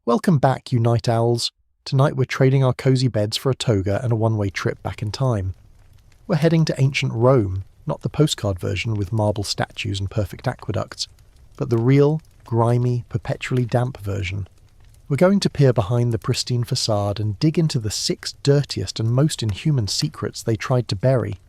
Welcome back, you night owls. Tonight we're trading our cozy beds for a toga and a one-way trip back in time. We're heading to ancient Rome, not the postcard version with marble statues and perfect aqueducts, but the real, grimy, perpetually damp version. We're going to peer behind the pristine facade and dig into the 6 dirtiest and most inhuman secrets they tried to bury.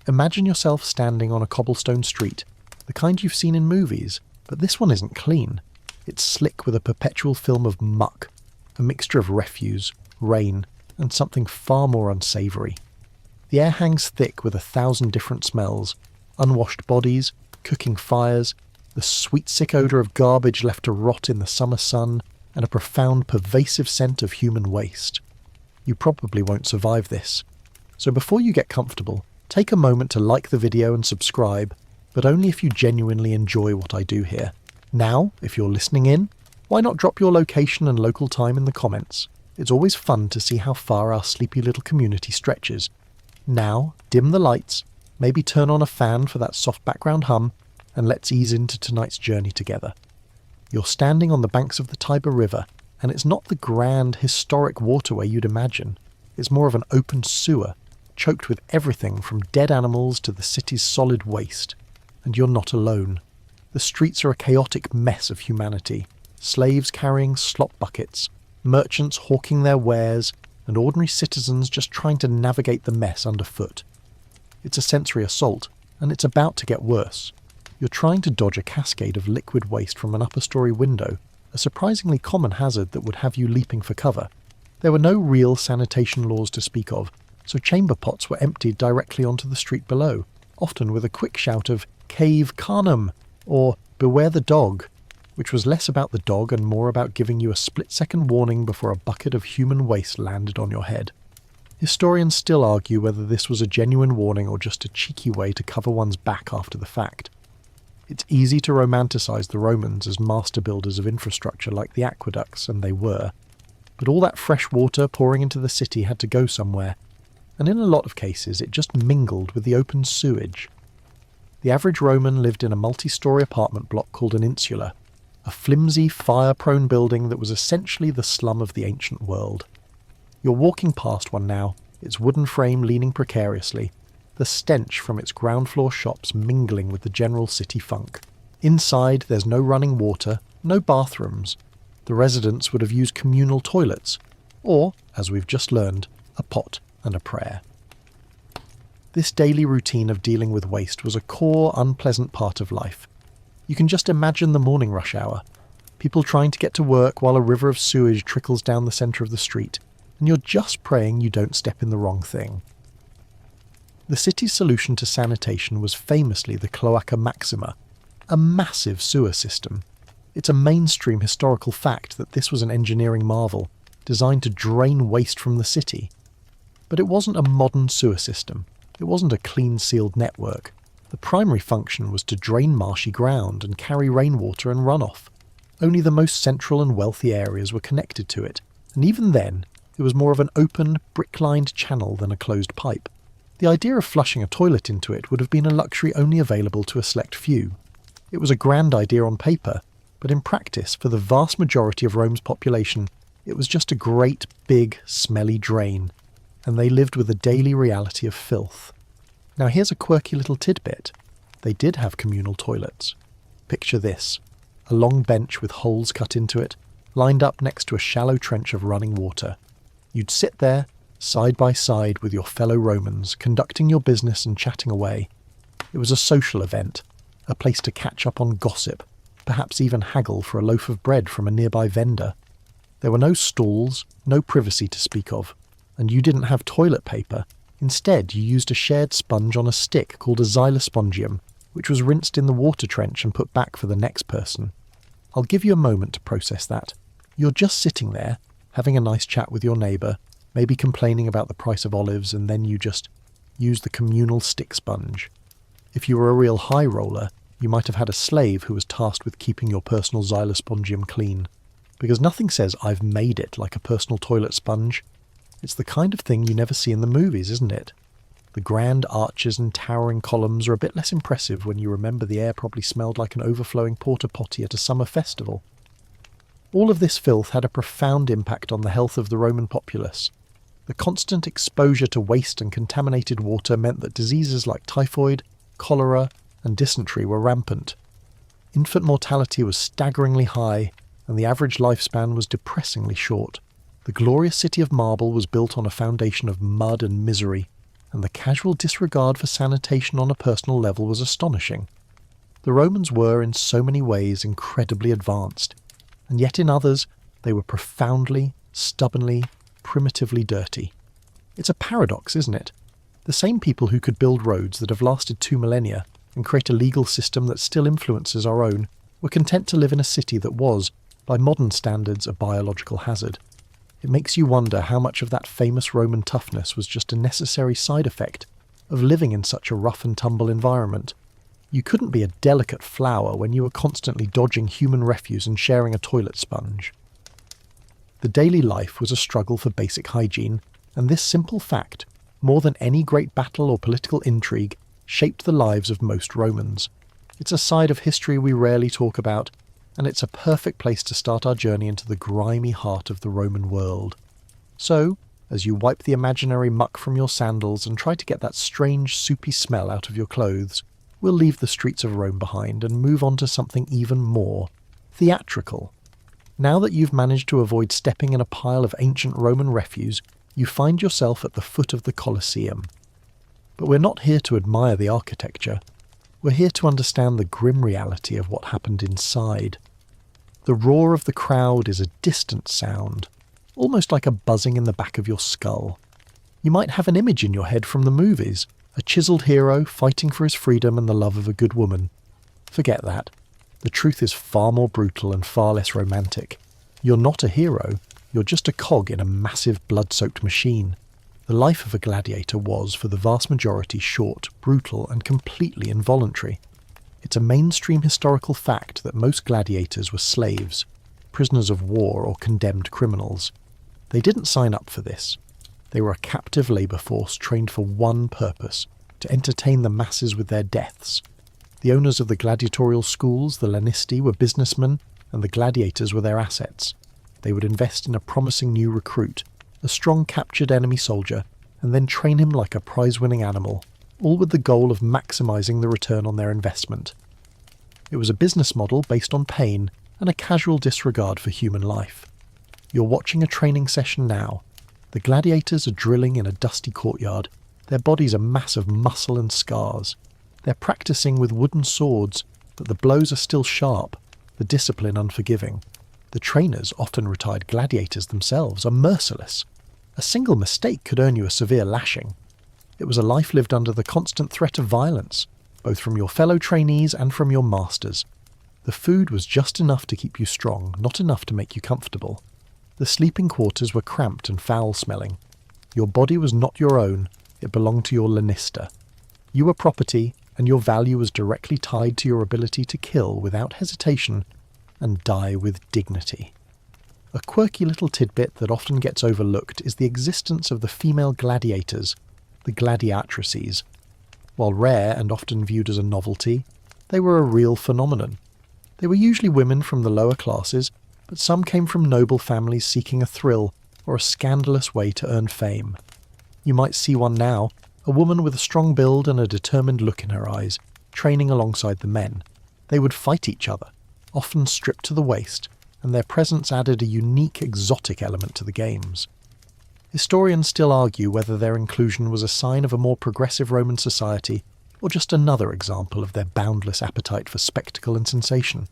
Imagine yourself standing on a cobblestone street, the kind you've seen in movies, but this one isn't clean. It's slick with a perpetual film of muck, a mixture of refuse, rain, and something far more unsavoury. The air hangs thick with 1,000 different smells: unwashed bodies, cooking fires, the sweet sick odour of garbage left to rot in the summer sun, and a profound pervasive scent of human waste. You probably won't survive this. So before you get comfortable, take a moment to like the video and subscribe, but only if you genuinely enjoy what I do here. Now, if you're listening in, why not drop your location and local time in the comments? It's always fun to see how far our sleepy little community stretches. Now, dim the lights, maybe turn on a fan for that soft background hum, and let's ease into tonight's journey together. You're standing on the banks of the Tiber River, and it's not the grand, historic waterway you'd imagine. It's more of an open sewer, choked with everything from dead animals to the city's solid waste. And you're not alone. The streets are a chaotic mess of humanity. Slaves carrying slop buckets, merchants hawking their wares, and ordinary citizens just trying to navigate the mess underfoot. It's a sensory assault, and it's about to get worse. You're trying to dodge a cascade of liquid waste from an upper-story window, a surprisingly common hazard that would have you leaping for cover. There were no real sanitation laws to speak of, so chamber pots were emptied directly onto the street below, often with a quick shout of "Cave Carnum!" or "Beware the dog," which was less about the dog and more about giving you a split-second warning before a bucket of human waste landed on your head. Historians still argue whether this was a genuine warning or just a cheeky way to cover one's back after the fact. It's easy to romanticize the Romans as master builders of infrastructure like the aqueducts, and they were. But all that fresh water pouring into the city had to go somewhere, and in a lot of cases it just mingled with the open sewage. The average Roman lived in a multi-story apartment block called an insula, a flimsy, fire-prone building that was essentially the slum of the ancient world. You're walking past one now, its wooden frame leaning precariously, the stench from its ground-floor shops mingling with the general city funk. Inside, there's no running water, no bathrooms. The residents would have used communal toilets, or, as we've just learned, a pot and a prayer. This daily routine of dealing with waste was a core, unpleasant part of life. You can just imagine the morning rush hour. People trying to get to work while a river of sewage trickles down the centre of the street, and you're just praying you don't step in the wrong thing. The city's solution to sanitation was famously the Cloaca Maxima, a massive sewer system. It's a mainstream historical fact that this was an engineering marvel, designed to drain waste from the city. But it wasn't a modern sewer system. It wasn't a clean-sealed network. The primary function was to drain marshy ground and carry rainwater and runoff. Only the most central and wealthy areas were connected to it, and even then, it was more of an open, brick-lined channel than a closed pipe. The idea of flushing a toilet into it would have been a luxury only available to a select few. It was a grand idea on paper, but in practice, for the vast majority of Rome's population, it was just a great, big, smelly drain, and they lived with the daily reality of filth. Now here's a quirky little tidbit. They did have communal toilets. Picture this: a long bench with holes cut into it, lined up next to a shallow trench of running water. You'd sit there, side by side with your fellow Romans, conducting your business and chatting away. It was a social event, a place to catch up on gossip, perhaps even haggle for a loaf of bread from a nearby vendor. There were no stalls, no privacy to speak of, and you didn't have toilet paper. Instead, you used a shared sponge on a stick called a xylospongium, which was rinsed in the water trench and put back for the next person. I'll give you a moment to process that. You're just sitting there, having a nice chat with your neighbour, maybe complaining about the price of olives, and then you just use the communal stick sponge. If you were a real high roller, you might have had a slave who was tasked with keeping your personal xylospongium clean. Because nothing says "I've made it" like a personal toilet sponge. It's the kind of thing you never see in the movies, isn't it? The grand arches and towering columns are a bit less impressive when you remember the air probably smelled like an overflowing porta potty at a summer festival. All of this filth had a profound impact on the health of the Roman populace. The constant exposure to waste and contaminated water meant that diseases like typhoid, cholera, and dysentery were rampant. Infant mortality was staggeringly high, and the average lifespan was depressingly short. The glorious city of marble was built on a foundation of mud and misery, and the casual disregard for sanitation on a personal level was astonishing. The Romans were, in so many ways, incredibly advanced, and yet in others they were profoundly, stubbornly, primitively dirty. It's a paradox, isn't it? The same people who could build roads that have lasted 2 millennia and create a legal system that still influences our own were content to live in a city that was, by modern standards, a biological hazard. It makes you wonder how much of that famous Roman toughness was just a necessary side effect of living in such a rough and tumble environment. You couldn't be a delicate flower when you were constantly dodging human refuse and sharing a toilet sponge. The daily life was a struggle for basic hygiene, and this simple fact, more than any great battle or political intrigue, shaped the lives of most Romans. It's a side of history we rarely talk about, and it's a perfect place to start our journey into the grimy heart of the Roman world. So, as you wipe the imaginary muck from your sandals and try to get that strange soupy smell out of your clothes, we'll leave the streets of Rome behind and move on to something even more theatrical. Now that you've managed to avoid stepping in a pile of ancient Roman refuse, you find yourself at the foot of the Colosseum. But we're not here to admire the architecture. We're here to understand the grim reality of what happened inside. The roar of the crowd is a distant sound, almost like a buzzing in the back of your skull. You might have an image in your head from the movies, a chiseled hero fighting for his freedom and the love of a good woman. Forget that. The truth is far more brutal and far less romantic. You're not a hero, you're just a cog in a massive blood-soaked machine. The life of a gladiator was, for the vast majority, short, brutal, and completely involuntary. It's a mainstream historical fact that most gladiators were slaves, prisoners of war or condemned criminals. They didn't sign up for this. They were a captive labour force trained for one purpose, to entertain the masses with their deaths. The owners of the gladiatorial schools, the lanisti, were businessmen, and the gladiators were their assets. They would invest in a promising new recruit, a strong captured enemy soldier, and then train him like a prize-winning animal, all with the goal of maximising the return on their investment. It was a business model based on pain and a casual disregard for human life. You're watching a training session now. The gladiators are drilling in a dusty courtyard. Their bodies a mass of muscle and scars. They're practicing with wooden swords, but the blows are still sharp, the discipline unforgiving. The trainers, often retired gladiators themselves, are merciless. A single mistake could earn you a severe lashing. It was a life lived under the constant threat of violence, both from your fellow trainees and from your masters. The food was just enough to keep you strong, not enough to make you comfortable. The sleeping quarters were cramped and foul-smelling. Your body was not your own, it belonged to your lanista. You were property, and your value was directly tied to your ability to kill without hesitation and die with dignity. A quirky little tidbit that often gets overlooked is the existence of the female gladiators, the gladiatrices. While rare and often viewed as a novelty, they were a real phenomenon. They were usually women from the lower classes, but some came from noble families seeking a thrill or a scandalous way to earn fame. You might see one now, a woman with a strong build and a determined look in her eyes, training alongside the men. They would fight each other, often stripped to the waist, and their presence added a unique exotic element to the games. Historians still argue whether their inclusion was a sign of a more progressive Roman society or just another example of their boundless appetite for spectacle and sensation.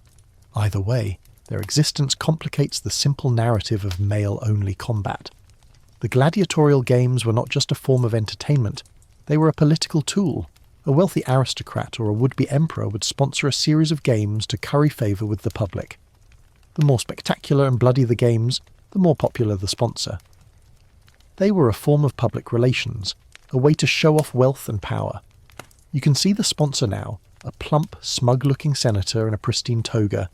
Either way, their existence complicates the simple narrative of male-only combat. The gladiatorial games were not just a form of entertainment, they were a political tool. A wealthy aristocrat or a would-be emperor would sponsor a series of games to curry favour with the public. The more spectacular and bloody the games, the more popular the sponsor. They were a form of public relations, a way to show off wealth and power. You can see the sponsor now, a plump, smug-looking senator in a pristine toga,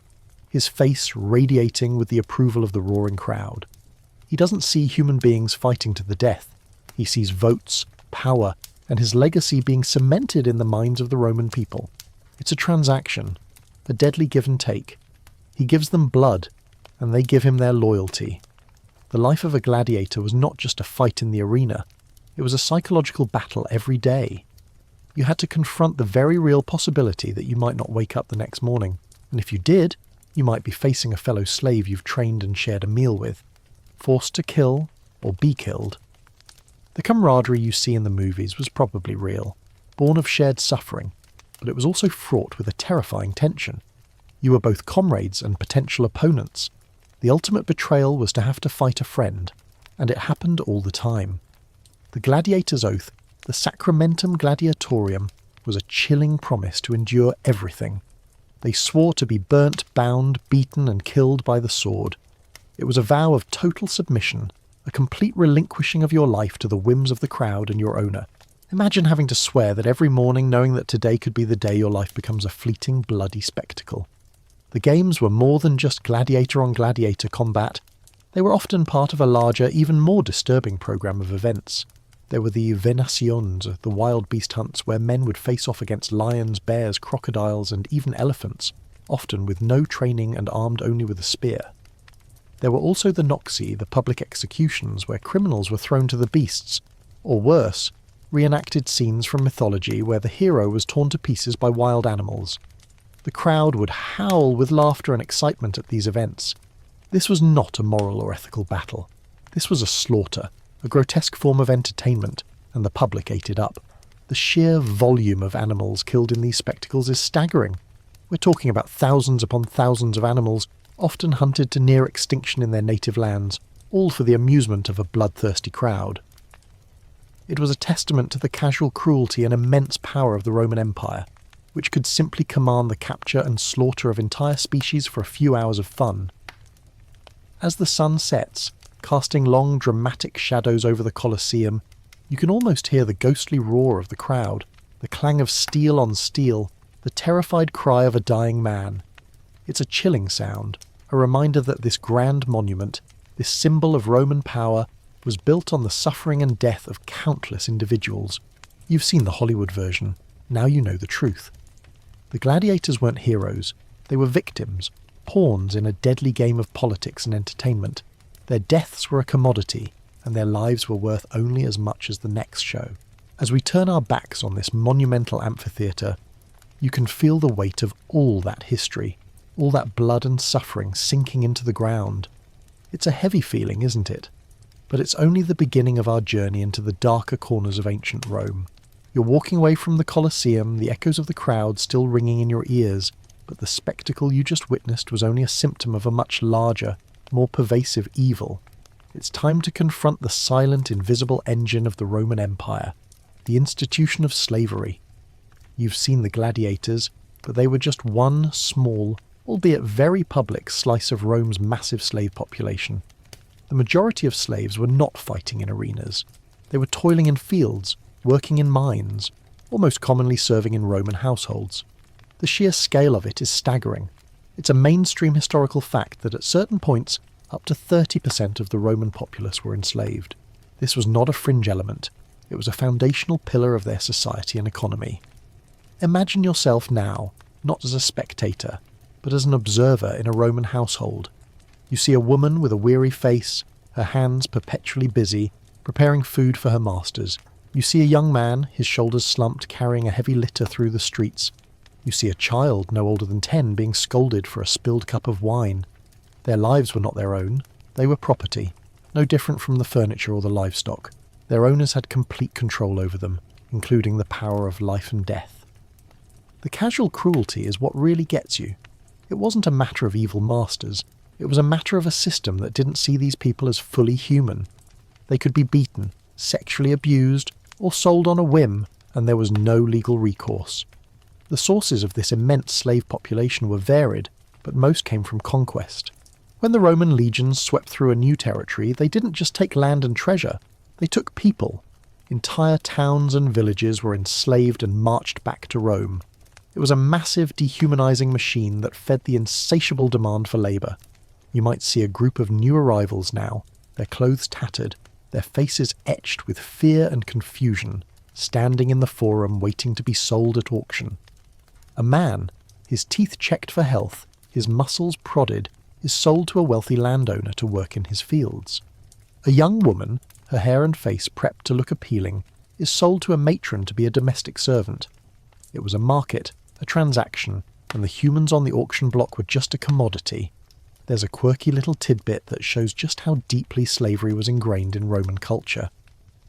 his face radiating with the approval of the roaring crowd. He doesn't see human beings fighting to the death. He sees votes, power, and his legacy being cemented in the minds of the Roman people. It's a transaction, a deadly give and take. He gives them blood, and they give him their loyalty. The life of a gladiator was not just a fight in the arena, it was a psychological battle every day. You had to confront the very real possibility that you might not wake up the next morning, and if you did, you might be facing a fellow slave you've trained and shared a meal with, forced to kill or be killed. The camaraderie you see in the movies was probably real, born of shared suffering, but it was also fraught with a terrifying tension. You were both comrades and potential opponents. The ultimate betrayal was to have to fight a friend, and it happened all the time. The gladiator's oath, the Sacramentum Gladiatorium, was a chilling promise to endure everything. They swore to be burnt, bound, beaten and killed by the sword. It was a vow of total submission, a complete relinquishing of your life to the whims of the crowd and your owner. Imagine having to swear that every morning knowing that today could be the day your life becomes a fleeting, bloody spectacle. The games were more than just gladiator-on-gladiator combat. They were often part of a larger, even more disturbing program of events. There were the venaciones, the wild beast hunts where men would face off against lions, bears, crocodiles and even elephants, often with no training and armed only with a spear. There were also the noxi, the public executions where criminals were thrown to the beasts, or worse, reenacted scenes from mythology where the hero was torn to pieces by wild animals. The crowd would howl with laughter and excitement at these events. This was not a moral or ethical battle. This was a slaughter, a grotesque form of entertainment, and the public ate it up. The sheer volume of animals killed in these spectacles is staggering. We're talking about thousands upon thousands of animals, often hunted to near extinction in their native lands, all for the amusement of a bloodthirsty crowd. It was a testament to the casual cruelty and immense power of the Roman Empire, which could simply command the capture and slaughter of entire species for a few hours of fun. As the sun sets, casting long dramatic shadows over the Colosseum, you can almost hear the ghostly roar of the crowd, the clang of steel on steel, the terrified cry of a dying man. It's a chilling sound, a reminder that this grand monument, this symbol of Roman power, was built on the suffering and death of countless individuals. You've seen the Hollywood version, now you know the truth. The gladiators weren't heroes, they were victims, pawns in a deadly game of politics and entertainment. Their deaths were a commodity, and their lives were worth only as much as the next show. As we turn our backs on this monumental amphitheatre, you can feel the weight of all that history, all that blood and suffering sinking into the ground. It's a heavy feeling, isn't it? But it's only the beginning of our journey into the darker corners of ancient Rome. You're walking away from the Colosseum, the echoes of the crowd still ringing in your ears, but the spectacle you just witnessed was only a symptom of a much larger, more pervasive evil. It's time to confront the silent, invisible engine of the Roman Empire, the institution of slavery. You've seen the gladiators, but they were just one small, albeit very public, slice of Rome's massive slave population. The majority of slaves were not fighting in arenas. They were toiling in fields, working in mines, or most commonly serving in Roman households. The sheer scale of it is staggering. It's a mainstream historical fact that at certain points, up to 30% of the Roman populace were enslaved. This was not a fringe element. It was a foundational pillar of their society and economy. Imagine yourself now, not as a spectator, but as an observer in a Roman household. You see a woman with a weary face, her hands perpetually busy, preparing food for her masters. You see a young man, his shoulders slumped, carrying a heavy litter through the streets. You see a child no older than 10 being scolded for a spilled cup of wine. Their lives were not their own, they were property, no different from the furniture or the livestock. Their owners had complete control over them, including the power of life and death. The casual cruelty is what really gets you. It wasn't a matter of evil masters, it was a matter of a system that didn't see these people as fully human. They could be beaten, sexually abused, or sold on a whim, and there was no legal recourse. The sources of this immense slave population were varied, but most came from conquest. When the Roman legions swept through a new territory, they didn't just take land and treasure, they took people. Entire towns and villages were enslaved and marched back to Rome. It was a massive dehumanizing machine that fed the insatiable demand for labour. You might see a group of new arrivals now, their clothes tattered, their faces etched with fear and confusion, standing in the forum waiting to be sold at auction. A man, his teeth checked for health, his muscles prodded, is sold to a wealthy landowner to work in his fields. A young woman, her hair and face prepped to look appealing, is sold to a matron to be a domestic servant. It was a market, a transaction, and the humans on the auction block were just a commodity. There's a quirky little tidbit that shows just how deeply slavery was ingrained in Roman culture.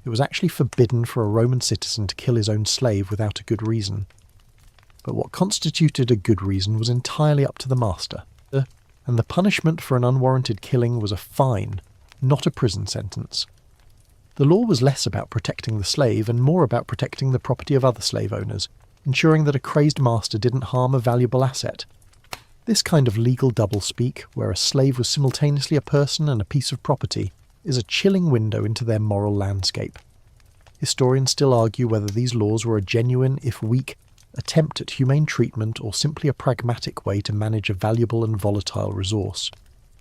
It was actually forbidden for a Roman citizen to kill his own slave without a good reason. But what constituted a good reason was entirely up to the master, and the punishment for an unwarranted killing was a fine, not a prison sentence. The law was less about protecting the slave and more about protecting the property of other slave owners, ensuring that a crazed master didn't harm a valuable asset. This kind of legal doublespeak, where a slave was simultaneously a person and a piece of property, is a chilling window into their moral landscape. Historians still argue whether these laws were a genuine, if weak, attempt at humane treatment or simply a pragmatic way to manage a valuable and volatile resource.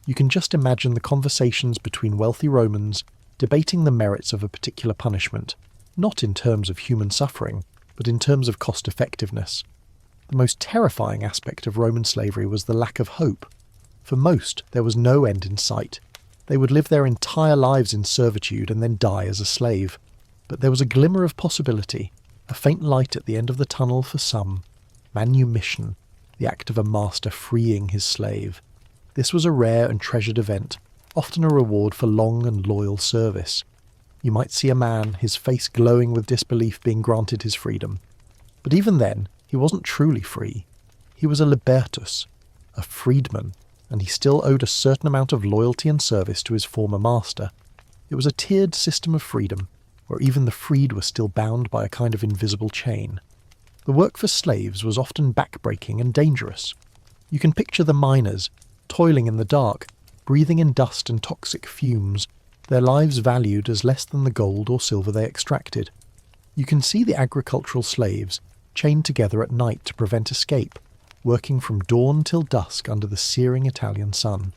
You can just imagine the conversations between wealthy Romans debating the merits of a particular punishment, not in terms of human suffering, but in terms of cost-effectiveness. The most terrifying aspect of Roman slavery was the lack of hope. For most, there was no end in sight. They would live their entire lives in servitude and then die as a slave. But there was a glimmer of possibility, a faint light at the end of the tunnel for some. Manumission, the act of a master freeing his slave. This was a rare and treasured event, often a reward for long and loyal service. You might see a man, his face glowing with disbelief, being granted his freedom. But even then, he wasn't truly free. He was a libertus, a freedman, and he still owed a certain amount of loyalty and service to his former master. It was a tiered system of freedom, where even the freed were still bound by a kind of invisible chain. The work for slaves was often backbreaking and dangerous. You can picture the miners, toiling in the dark, breathing in dust and toxic fumes, their lives valued as less than the gold or silver they extracted. You can see the agricultural slaves, chained together at night to prevent escape, working from dawn till dusk under the searing Italian sun.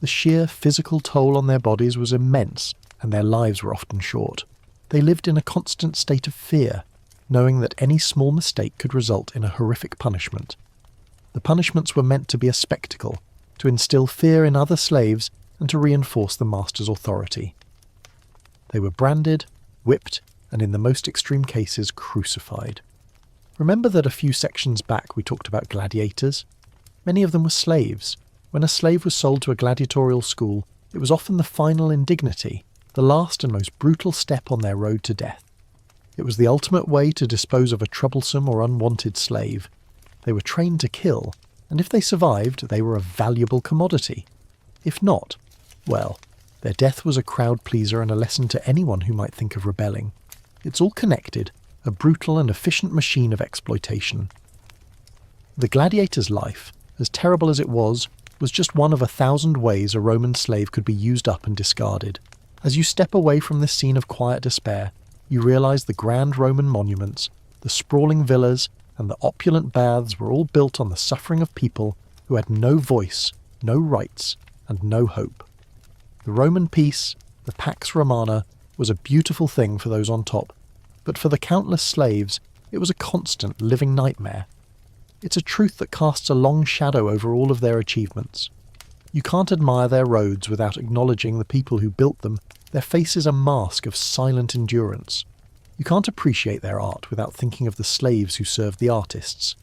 The sheer physical toll on their bodies was immense, and their lives were often short. They lived in a constant state of fear, knowing that any small mistake could result in a horrific punishment. The punishments were meant to be a spectacle, to instill fear in other slaves and to reinforce the master's authority. They were branded, whipped, and in the most extreme cases crucified. Remember that a few sections back we talked about gladiators? Many of them were slaves. When a slave was sold to a gladiatorial school, it was often the final indignity, the last and most brutal step on their road to death. It was the ultimate way to dispose of a troublesome or unwanted slave. They were trained to kill, and if they survived, they were a valuable commodity. If not, well, their death was a crowd pleaser and a lesson to anyone who might think of rebelling. It's all connected, a brutal and efficient machine of exploitation. The gladiator's life, as terrible as it was just one of 1,000 ways a Roman slave could be used up and discarded. As you step away from this scene of quiet despair, you realise the grand Roman monuments, the sprawling villas, and the opulent baths were all built on the suffering of people who had no voice, no rights, and no hope. The Roman peace, the Pax Romana, was a beautiful thing for those on top, but for the countless slaves, it was a constant living nightmare. It's a truth that casts a long shadow over all of their achievements. You can't admire their roads without acknowledging the people who built them. Their faces a mask of silent endurance. You can't appreciate their art without thinking of the slaves who served the artists.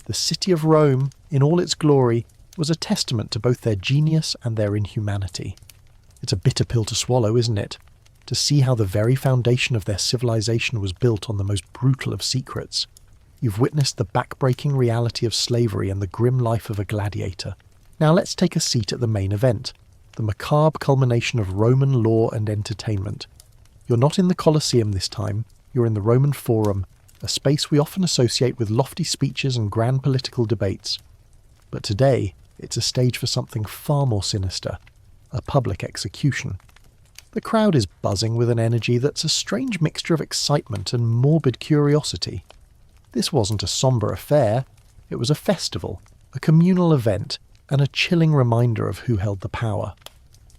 The city of Rome, in all its glory, was a testament to both their genius and their inhumanity. It's a bitter pill to swallow, isn't it? To see how the very foundation of their civilization was built on the most brutal of secrets. You've witnessed the backbreaking reality of slavery and the grim life of a gladiator. Now let's take a seat at the main event, the macabre culmination of Roman law and entertainment. You're not in the Colosseum this time, you're in the Roman Forum, a space we often associate with lofty speeches and grand political debates. But today, it's a stage for something far more sinister, a public execution. The crowd is buzzing with an energy that's a strange mixture of excitement and morbid curiosity. This wasn't a sombre affair, it was a festival, a communal event, and a chilling reminder of who held the power.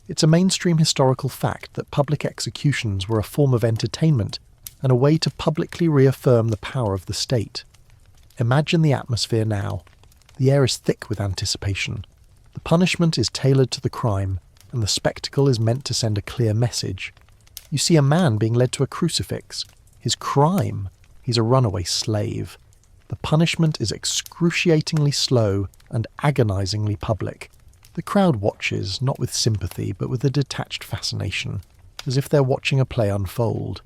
It's a mainstream historical fact that public executions were a form of entertainment and a way to publicly reaffirm the power of the state. Imagine the atmosphere now. The air is thick with anticipation. The punishment is tailored to the crime, and the spectacle is meant to send a clear message. You see a man being led to a crucifix. His crime? He's a runaway slave. The punishment is excruciatingly slow and agonizingly public. The crowd watches, not with sympathy, but with a detached fascination, as if they're watching a play unfold.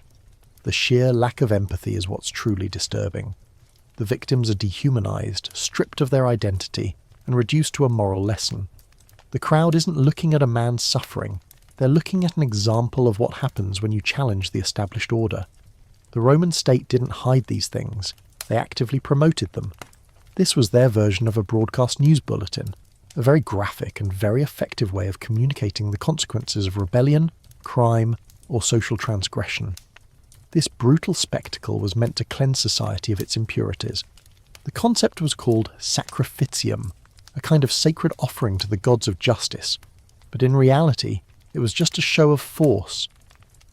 The sheer lack of empathy is what's truly disturbing. The victims are dehumanized, stripped of their identity, and reduced to a moral lesson. The crowd isn't looking at a man's suffering. They're looking at an example of what happens when you challenge the established order. The Roman state didn't hide these things. They actively promoted them. This was their version of a broadcast news bulletin, a very graphic and very effective way of communicating the consequences of rebellion, crime, or social transgression. This brutal spectacle was meant to cleanse society of its impurities. The concept was called sacrificium, a kind of sacred offering to the gods of justice, but in reality, it was just a show of force.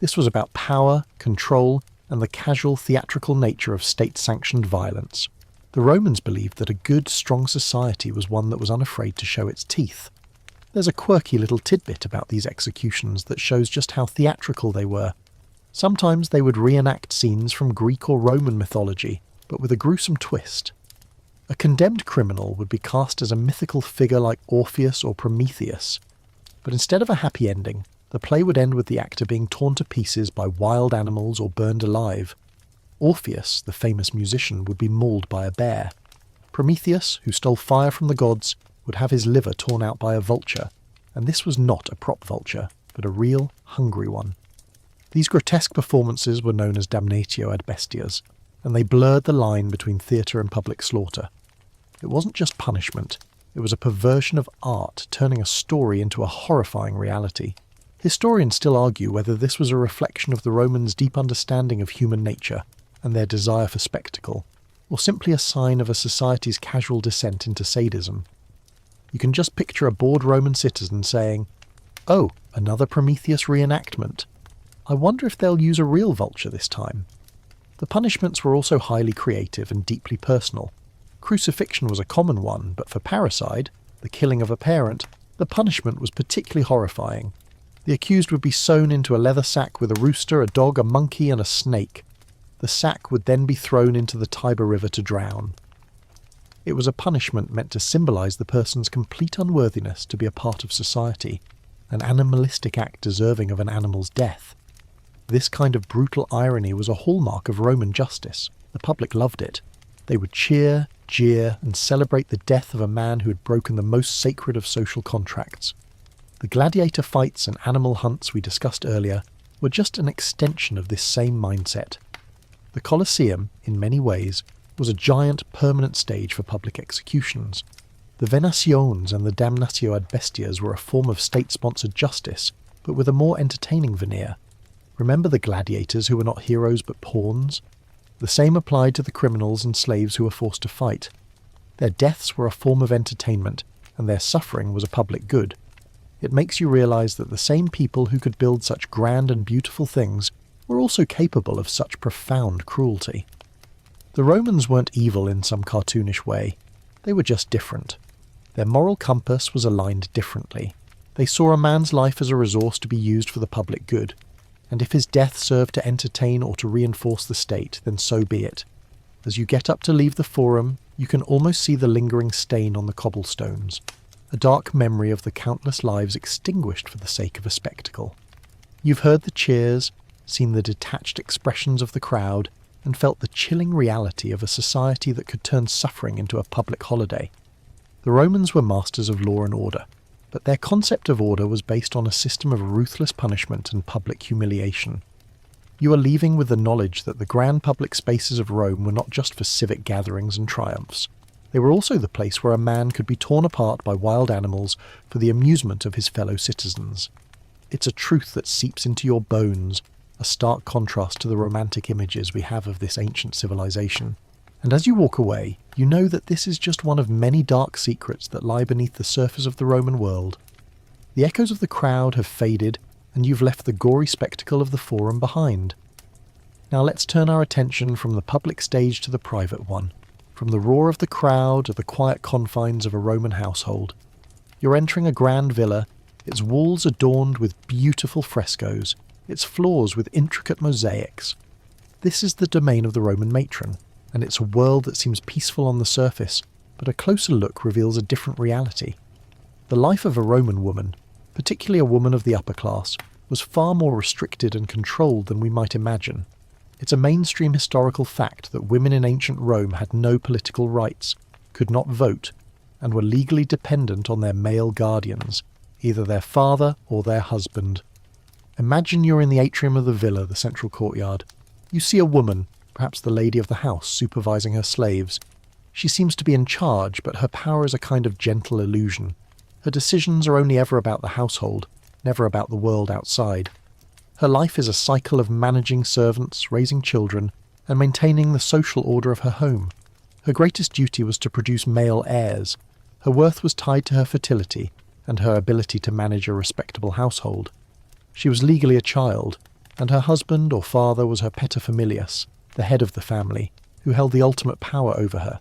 This was about power, control, and the casual theatrical nature of state-sanctioned violence. The Romans believed that a good, strong society was one that was unafraid to show its teeth. There's a quirky little tidbit about these executions that shows just how theatrical they were. Sometimes they would reenact scenes from Greek or Roman mythology, but with a gruesome twist. A condemned criminal would be cast as a mythical figure like Orpheus or Prometheus, but instead of a happy ending, the play would end with the actor being torn to pieces by wild animals or burned alive. Orpheus, the famous musician, would be mauled by a bear. Prometheus, who stole fire from the gods, would have his liver torn out by a vulture, and this was not a prop vulture, but a real, hungry one. These grotesque performances were known as damnatio ad bestias, and they blurred the line between theatre and public slaughter. It wasn't just punishment, it was a perversion of art, turning a story into a horrifying reality. Historians still argue whether this was a reflection of the Romans' deep understanding of human nature and their desire for spectacle, or simply a sign of a society's casual descent into sadism. You can just picture a bored Roman citizen saying, "Oh, another Prometheus reenactment. I wonder if they'll use a real vulture this time." The punishments were also highly creative and deeply personal. Crucifixion was a common one, but for parricide, the killing of a parent, the punishment was particularly horrifying. The accused would be sewn into a leather sack with a rooster, a dog, a monkey, and a snake. The sack would then be thrown into the Tiber River to drown. It was a punishment meant to symbolize the person's complete unworthiness to be a part of society, an animalistic act deserving of an animal's death. This kind of brutal irony was a hallmark of Roman justice. The public loved it. They would cheer, jeer, and celebrate the death of a man who had broken the most sacred of social contracts. The gladiator fights and animal hunts we discussed earlier were just an extension of this same mindset. The Colosseum, in many ways, was a giant permanent stage for public executions. The venations and the damnatio ad bestias were a form of state-sponsored justice, but with a more entertaining veneer. Remember the gladiators who were not heroes but pawns? The same applied to the criminals and slaves who were forced to fight. Their deaths were a form of entertainment, and their suffering was a public good. It makes you realize that the same people who could build such grand and beautiful things were also capable of such profound cruelty. The Romans weren't evil in some cartoonish way. They were just different. Their moral compass was aligned differently. They saw a man's life as a resource to be used for the public good, and if his death served to entertain or to reinforce the state, then so be it. As you get up to leave the forum, you can almost see the lingering stain on the cobblestones, a dark memory of the countless lives extinguished for the sake of a spectacle. You've heard the cheers, seen the detached expressions of the crowd, and felt the chilling reality of a society that could turn suffering into a public holiday. The Romans were masters of law and order, but their concept of order was based on a system of ruthless punishment and public humiliation. You are leaving with the knowledge that the grand public spaces of Rome were not just for civic gatherings and triumphs. They were also the place where a man could be torn apart by wild animals for the amusement of his fellow citizens. It's a truth that seeps into your bones, a stark contrast to the romantic images we have of this ancient civilization. And as you walk away, you know that this is just one of many dark secrets that lie beneath the surface of the Roman world. The echoes of the crowd have faded, and you've left the gory spectacle of the forum behind. Now let's turn our attention from the public stage to the private one, from the roar of the crowd to the quiet confines of a Roman household. You're entering a grand villa, its walls adorned with beautiful frescoes, its floors with intricate mosaics. This is the domain of the Roman matron, and it's a world that seems peaceful on the surface, but a closer look reveals a different reality. The life of a Roman woman, particularly a woman of the upper class, was far more restricted and controlled than we might imagine. It's a mainstream historical fact that women in ancient Rome had no political rights, could not vote, and were legally dependent on their male guardians, either their father or their husband. Imagine you're in the atrium of the villa, the central courtyard. You see a woman, perhaps the lady of the house, supervising her slaves. She seems to be in charge, but her power is a kind of gentle illusion. Her decisions are only ever about the household, never about the world outside. Her life is a cycle of managing servants, raising children, and maintaining the social order of her home. Her greatest duty was to produce male heirs. Her worth was tied to her fertility and her ability to manage a respectable household. She was legally a child, and her husband or father was her paterfamilias, the head of the family, who held the ultimate power over her.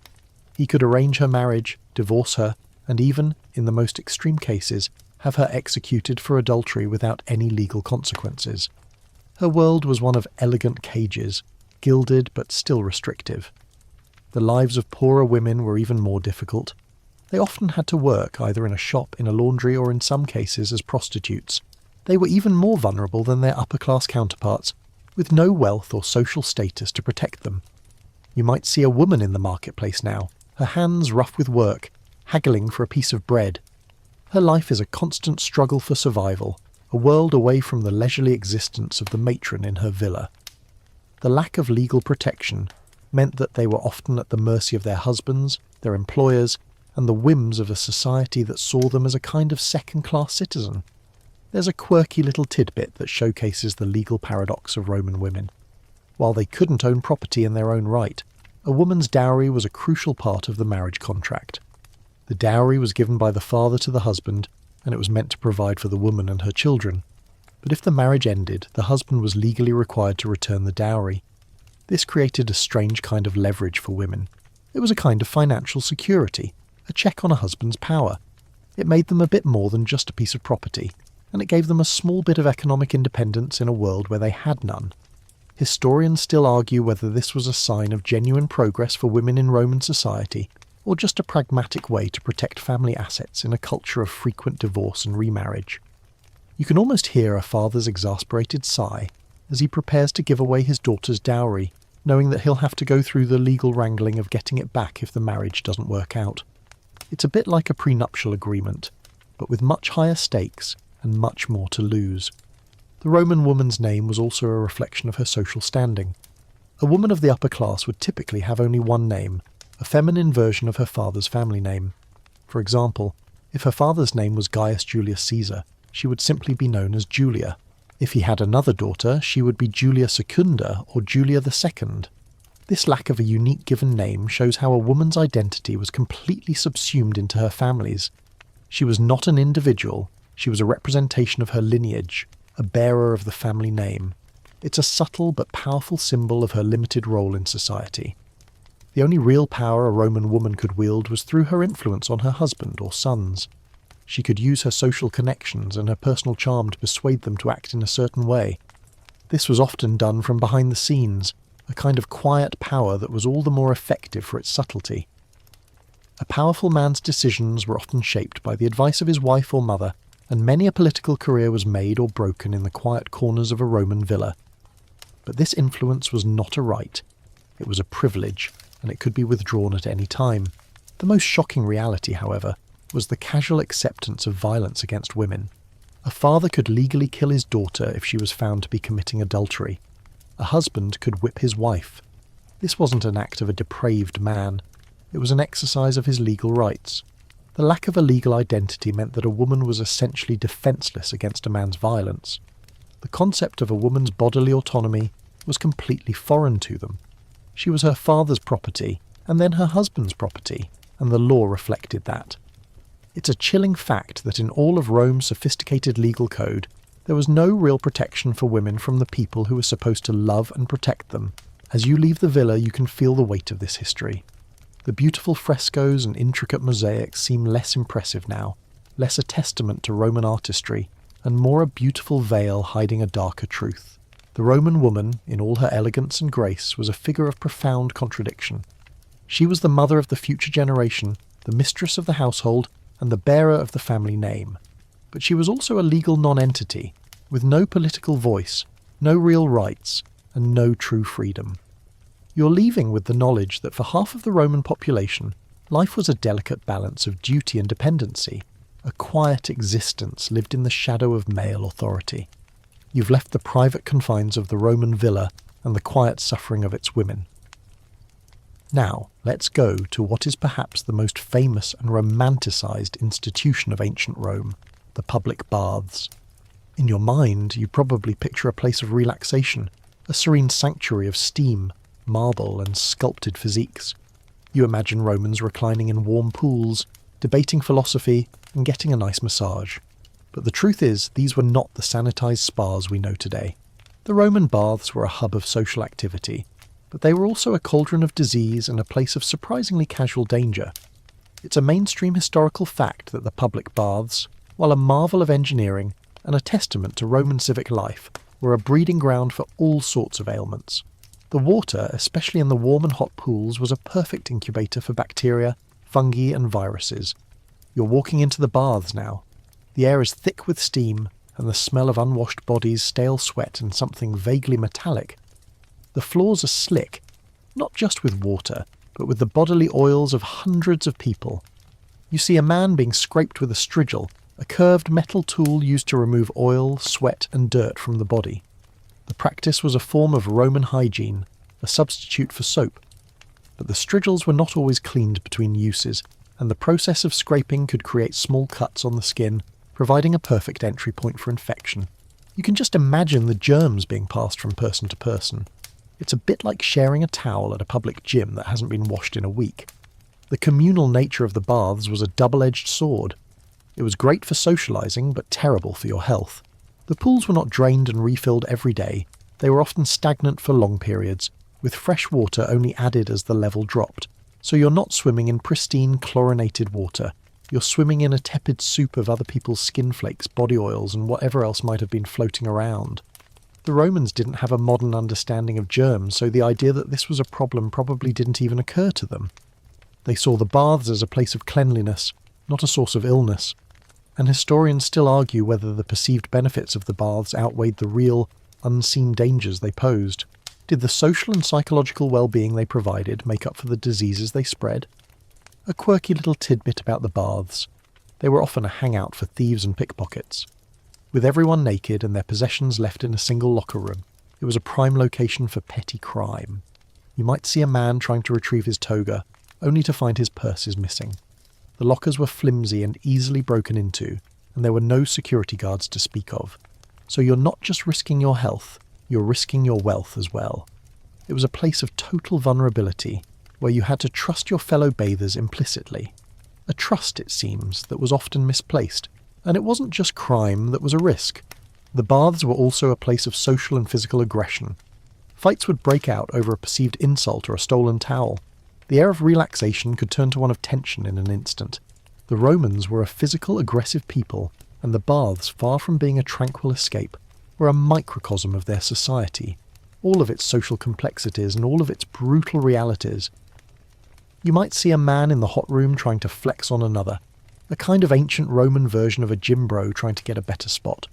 He could arrange her marriage, divorce her, and even, in the most extreme cases, have her executed for adultery without any legal consequences. Her world was one of elegant cages, gilded but still restrictive. The lives of poorer women were even more difficult. They often had to work either in a shop, in a laundry, or in some cases as prostitutes. They were even more vulnerable than their upper-class counterparts, with no wealth or social status to protect them. You might see a woman in the marketplace now, her hands rough with work, haggling for a piece of bread. Her life is a constant struggle for survival, a world away from the leisurely existence of the matron in her villa. The lack of legal protection meant that they were often at the mercy of their husbands, their employers, and the whims of a society that saw them as a kind of second-class citizen. There's a quirky little tidbit that showcases the legal paradox of Roman women. While they couldn't own property in their own right, a woman's dowry was a crucial part of the marriage contract. The dowry was given by the father to the husband, and it was meant to provide for the woman and her children. But if the marriage ended, the husband was legally required to return the dowry. This created a strange kind of leverage for women. It was a kind of financial security, a check on a husband's power. It made them a bit more than just a piece of property, and it gave them a small bit of economic independence in a world where they had none. Historians still argue whether this was a sign of genuine progress for women in Roman society, or just a pragmatic way to protect family assets in a culture of frequent divorce and remarriage. You can almost hear a father's exasperated sigh as he prepares to give away his daughter's dowry, knowing that he'll have to go through the legal wrangling of getting it back if the marriage doesn't work out. It's a bit like a prenuptial agreement, but with much higher stakes and much more to lose. The Roman woman's name was also a reflection of her social standing. A woman of the upper class would typically have only one name, a feminine version of her father's family name. For example, if her father's name was Gaius Julius Caesar, she would simply be known as Julia. If he had another daughter, she would be Julia Secunda or Julia II. This lack of a unique given name shows how a woman's identity was completely subsumed into her family's. She was not an individual, she was a representation of her lineage, a bearer of the family name. It's a subtle but powerful symbol of her limited role in society. The only real power a Roman woman could wield was through her influence on her husband or sons. She could use her social connections and her personal charm to persuade them to act in a certain way. This was often done from behind the scenes, a kind of quiet power that was all the more effective for its subtlety. A powerful man's decisions were often shaped by the advice of his wife or mother, and many a political career was made or broken in the quiet corners of a Roman villa. But this influence was not a right. It was a privilege, and it could be withdrawn at any time. The most shocking reality, however, was the casual acceptance of violence against women. A father could legally kill his daughter if she was found to be committing adultery. A husband could whip his wife. This wasn't an act of a depraved man. It was an exercise of his legal rights. The lack of a legal identity meant that a woman was essentially defenseless against a man's violence. The concept of a woman's bodily autonomy was completely foreign to them. She was her father's property, and then her husband's property, and the law reflected that. It's a chilling fact that in all of Rome's sophisticated legal code, there was no real protection for women from the people who were supposed to love and protect them. As you leave the villa, you can feel the weight of this history. The beautiful frescoes and intricate mosaics seem less impressive now. less a testament to Roman artistry, and more a beautiful veil hiding a darker truth. The Roman woman, in all her elegance and grace, was a figure of profound contradiction. She was the mother of the future generation, the mistress of the household, and the bearer of the family name. But she was also a legal nonentity, with no political voice, no real rights, and no true freedom. You're leaving with the knowledge that for half of the Roman population, life was a delicate balance of duty and dependency, a quiet existence lived in the shadow of male authority. You've left the private confines of the Roman villa and the quiet suffering of its women. Now, let's go to what is perhaps the most famous and romanticised institution of ancient Rome, the public baths. In your mind, you probably picture a place of relaxation, a serene sanctuary of steam, marble, and sculpted physiques. You imagine Romans reclining in warm pools, debating philosophy, and getting a nice massage. But the truth is, these were not the sanitised spas we know today. The Roman baths were a hub of social activity, but they were also a cauldron of disease and a place of surprisingly casual danger. It's a mainstream historical fact that the public baths, while a marvel of engineering and a testament to Roman civic life, were a breeding ground for all sorts of ailments. The water, especially in the warm and hot pools, was a perfect incubator for bacteria, fungi and viruses. You're walking into the baths now. The air is thick with steam, and the smell of unwashed bodies, stale sweat and something vaguely metallic. The floors are slick, not just with water, but with the bodily oils of hundreds of people. You see a man being scraped with a strigil, a curved metal tool used to remove oil, sweat and dirt from the body. The practice was a form of Roman hygiene, a substitute for soap. But the strigils were not always cleaned between uses, and the process of scraping could create small cuts on the skin, providing a perfect entry point for infection. You can just imagine the germs being passed from person to person. It's a bit like sharing a towel at a public gym that hasn't been washed in a week. The communal nature of the baths was a double-edged sword. It was great for socialising, but terrible for your health. The pools were not drained and refilled every day. They were often stagnant for long periods, with fresh water only added as the level dropped. So you're not swimming in pristine, chlorinated water. You're swimming in a tepid soup of other people's skin flakes, body oils, and whatever else might have been floating around. The Romans didn't have a modern understanding of germs, so the idea that this was a problem probably didn't even occur to them. They saw the baths as a place of cleanliness, not a source of illness. And historians still argue whether the perceived benefits of the baths outweighed the real, unseen dangers they posed. Did the social and psychological well-being they provided make up for the diseases they spread? A quirky little tidbit about the baths. They were often a hangout for thieves and pickpockets. With everyone naked and their possessions left in a single locker room, it was a prime location for petty crime. You might see a man trying to retrieve his toga, only to find his purse is missing. The lockers were flimsy and easily broken into, and there were no security guards to speak of. So you're not just risking your health, you're risking your wealth as well. It was a place of total vulnerability, where you had to trust your fellow bathers implicitly. A trust, it seems, that was often misplaced, and it wasn't just crime that was a risk. The baths were also a place of social and physical aggression. Fights would break out over a perceived insult or a stolen towel. The air of relaxation could turn to one of tension in an instant. The Romans were a physical, aggressive people, and the baths, far from being a tranquil escape, were a microcosm of their society, all of its social complexities and all of its brutal realities. You might see a man in the hot room trying to flex on another, a kind of ancient Roman version of a gym bro trying to get a better spot.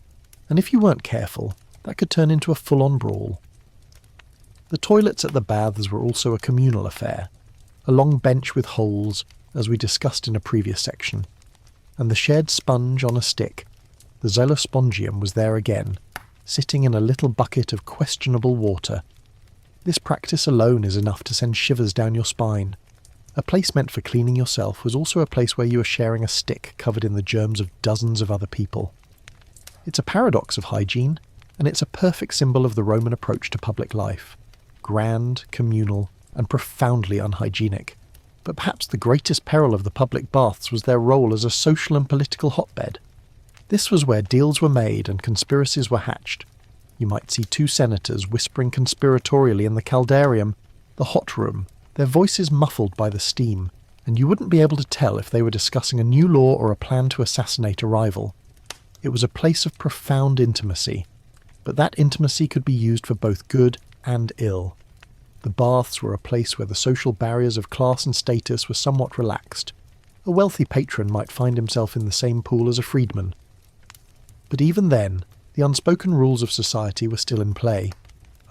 And if you weren't careful, that could turn into a full-on brawl. The toilets at the baths were also a communal affair. A long bench with holes, as we discussed in a previous section, and the shared sponge on a stick. The zelospongium was there again, sitting in a little bucket of questionable water. This practice alone is enough to send shivers down your spine. A place meant for cleaning yourself was also a place where you were sharing a stick covered in the germs of dozens of other people. It's a paradox of hygiene, and it's a perfect symbol of the Roman approach to public life. Grand, communal, and profoundly unhygienic. But perhaps the greatest peril of the public baths was their role as a social and political hotbed. This was where deals were made and conspiracies were hatched. You might see two senators whispering conspiratorially in the caldarium, the hot room, their voices muffled by the steam, and you wouldn't be able to tell if they were discussing a new law or a plan to assassinate a rival. It was a place of profound intimacy, but that intimacy could be used for both good and ill. The baths were a place where the social barriers of class and status were somewhat relaxed. A wealthy patron might find himself in the same pool as a freedman. But even then, the unspoken rules of society were still in play.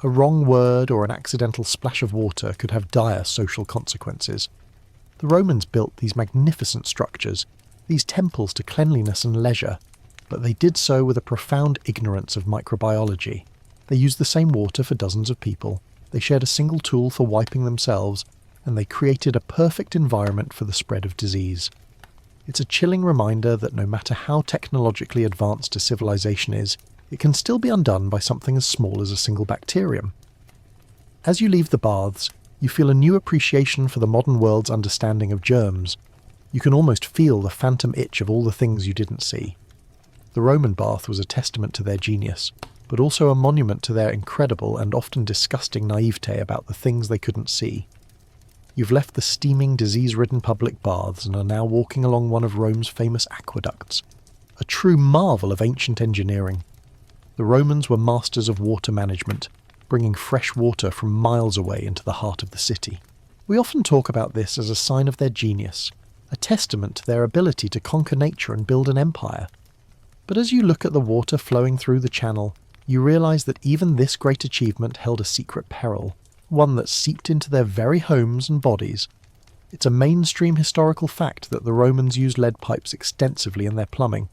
A wrong word or an accidental splash of water could have dire social consequences. The Romans built these magnificent structures, these temples to cleanliness and leisure, but they did so with a profound ignorance of microbiology. They used the same water for dozens of people, they shared a single tool for wiping themselves, and they created a perfect environment for the spread of disease. It's a chilling reminder that no matter how technologically advanced a civilization is, it can still be undone by something as small as a single bacterium. As you leave the baths, you feel a new appreciation for the modern world's understanding of germs. You can almost feel the phantom itch of all the things you didn't see. The Roman bath was a testament to their genius, but also a monument to their incredible and often disgusting naivete about the things they couldn't see. You've left the steaming, disease-ridden public baths and are now walking along one of Rome's famous aqueducts, a true marvel of ancient engineering. The Romans were masters of water management, bringing fresh water from miles away into the heart of the city. We often talk about this as a sign of their genius, a testament to their ability to conquer nature and build an empire. But as you look at the water flowing through the channel, you realise that even this great achievement held a secret peril, one that seeped into their very homes and bodies. It's a mainstream historical fact that the Romans used lead pipes extensively in their plumbing,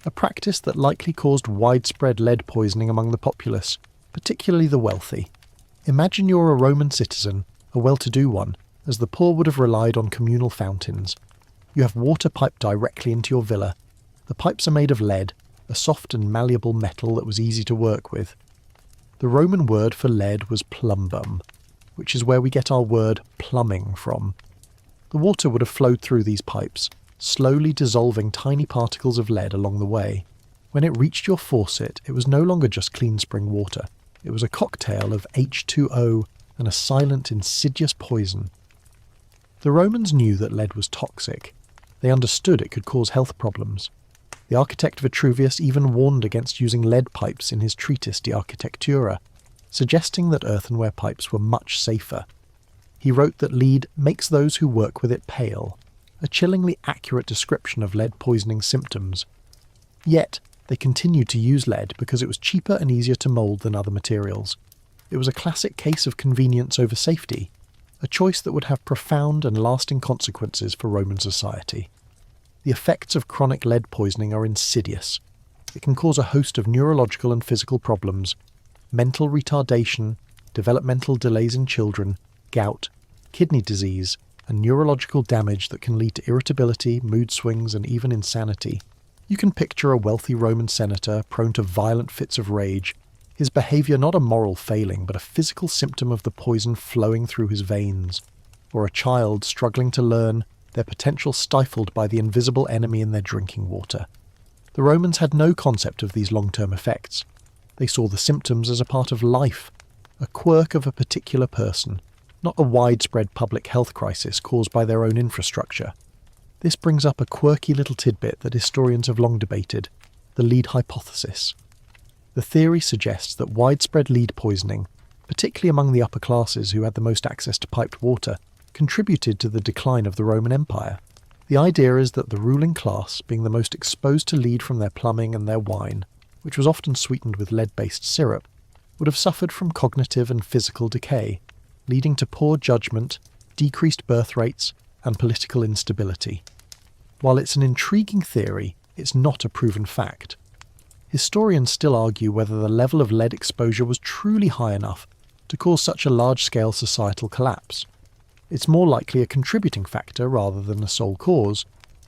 a practice that likely caused widespread lead poisoning among the populace, particularly the wealthy. Imagine you're a Roman citizen, a well-to-do one, as the poor would have relied on communal fountains. You have water piped directly into your villa. The pipes are made of lead, a soft and malleable metal that was easy to work with. The Roman word for lead was plumbum, which is where we get our word plumbing from. The water would have flowed through these pipes, slowly dissolving tiny particles of lead along the way. When it reached your faucet, it was no longer just clean spring water. It was a cocktail of H2O and a silent, insidious poison. The Romans knew that lead was toxic. They understood it could cause health problems. The architect Vitruvius even warned against using lead pipes in his treatise De Architectura, suggesting that earthenware pipes were much safer. He wrote that lead makes those who work with it pale, a chillingly accurate description of lead poisoning symptoms. Yet, they continued to use lead because it was cheaper and easier to mould than other materials. It was a classic case of convenience over safety, a choice that would have profound and lasting consequences for Roman society. The effects of chronic lead poisoning are insidious. It can cause a host of neurological and physical problems, mental retardation, developmental delays in children, gout, kidney disease, and neurological damage that can lead to irritability, mood swings, and even insanity. You can picture a wealthy Roman senator prone to violent fits of rage, his behaviour not a moral failing but a physical symptom of the poison flowing through his veins, or a child struggling to learn, their potential stifled by the invisible enemy in their drinking water. The Romans had no concept of these long-term effects. They saw the symptoms as a part of life, a quirk of a particular person, not a widespread public health crisis caused by their own infrastructure. This brings up a quirky little tidbit that historians have long debated, the lead hypothesis. The theory suggests that widespread lead poisoning, particularly among the upper classes who had the most access to piped water, contributed to the decline of the Roman Empire. The idea is that the ruling class, being the most exposed to lead from their plumbing and their wine, which was often sweetened with lead-based syrup, would have suffered from cognitive and physical decay, leading to poor judgment, decreased birth rates, and political instability. While it's an intriguing theory, it's not a proven fact. Historians still argue whether the level of lead exposure was truly high enough to cause such a large-scale societal collapse. It's more likely a contributing factor rather than a sole cause,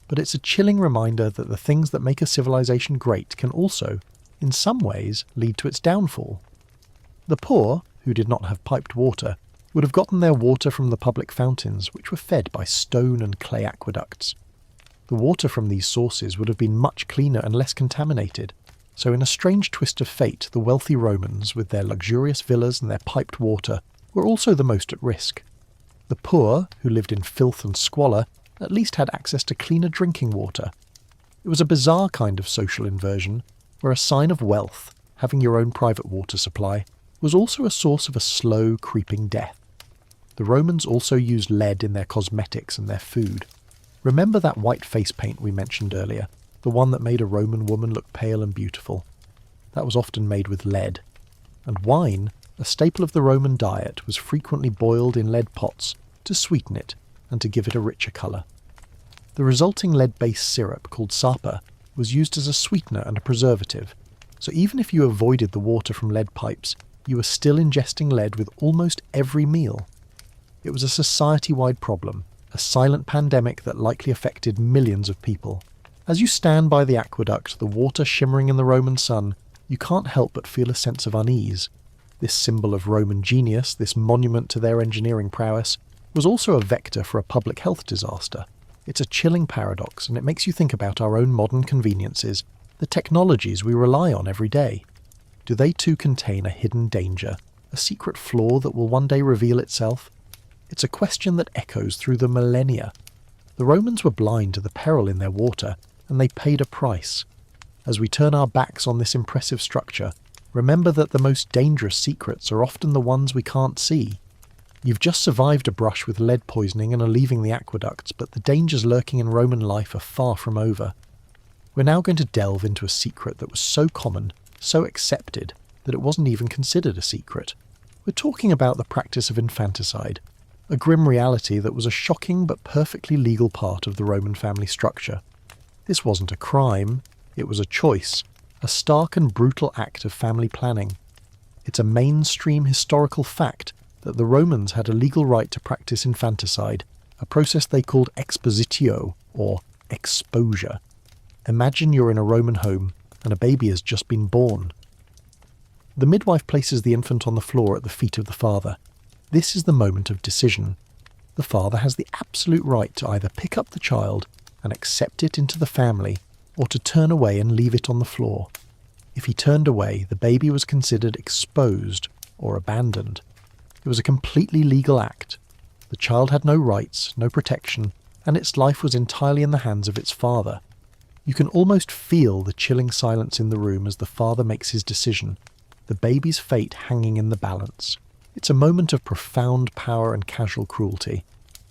but it's a chilling reminder that the things that make a civilization great can also, in some ways, lead to its downfall. The poor, who did not have piped water, would have gotten their water from the public fountains, which were fed by stone and clay aqueducts. The water from these sources would have been much cleaner and less contaminated, so in a strange twist of fate, the wealthy Romans, with their luxurious villas and their piped water, were also the most at risk. The poor, who lived in filth and squalor, at least had access to cleaner drinking water. It was a bizarre kind of social inversion, where a sign of wealth, having your own private water supply, was also a source of a slow, creeping death. The Romans also used lead in their cosmetics and their food. Remember that white face paint we mentioned earlier, the one that made a Roman woman look pale and beautiful? That was often made with lead. And wine, a staple of the Roman diet, was frequently boiled in lead pots to sweeten it and to give it a richer colour. The resulting lead-based syrup, called sapa, was used as a sweetener and a preservative, so even if you avoided the water from lead pipes, you were still ingesting lead with almost every meal. It was a society-wide problem, a silent pandemic that likely affected millions of people. As you stand by the aqueduct, the water shimmering in the Roman sun, you can't help but feel a sense of unease. This symbol of Roman genius, this monument to their engineering prowess, was also a vector for a public health disaster. It's a chilling paradox, and it makes you think about our own modern conveniences, the technologies we rely on every day. Do they too contain a hidden danger, a secret flaw that will one day reveal itself? It's a question that echoes through the millennia. The Romans were blind to the peril in their water, and they paid a price. As we turn our backs on this impressive structure, remember that the most dangerous secrets are often the ones we can't see. You've just survived a brush with lead poisoning and are leaving the aqueducts, but the dangers lurking in Roman life are far from over. We're now going to delve into a secret that was so common, so accepted, that it wasn't even considered a secret. We're talking about the practice of infanticide, a grim reality that was a shocking but perfectly legal part of the Roman family structure. This wasn't a crime, it was a choice, a stark and brutal act of family planning. It's a mainstream historical fact that the Romans had a legal right to practice infanticide, a process they called expositio, or exposure. Imagine you're in a Roman home and a baby has just been born. The midwife places the infant on the floor at the feet of the father. This is the moment of decision. The father has the absolute right to either pick up the child and accept it into the family, or to turn away and leave it on the floor. If he turned away, the baby was considered exposed or abandoned. It was a completely legal act. The child had no rights, no protection, and its life was entirely in the hands of its father. You can almost feel the chilling silence in the room as the father makes his decision, the baby's fate hanging in the balance. It's a moment of profound power and casual cruelty,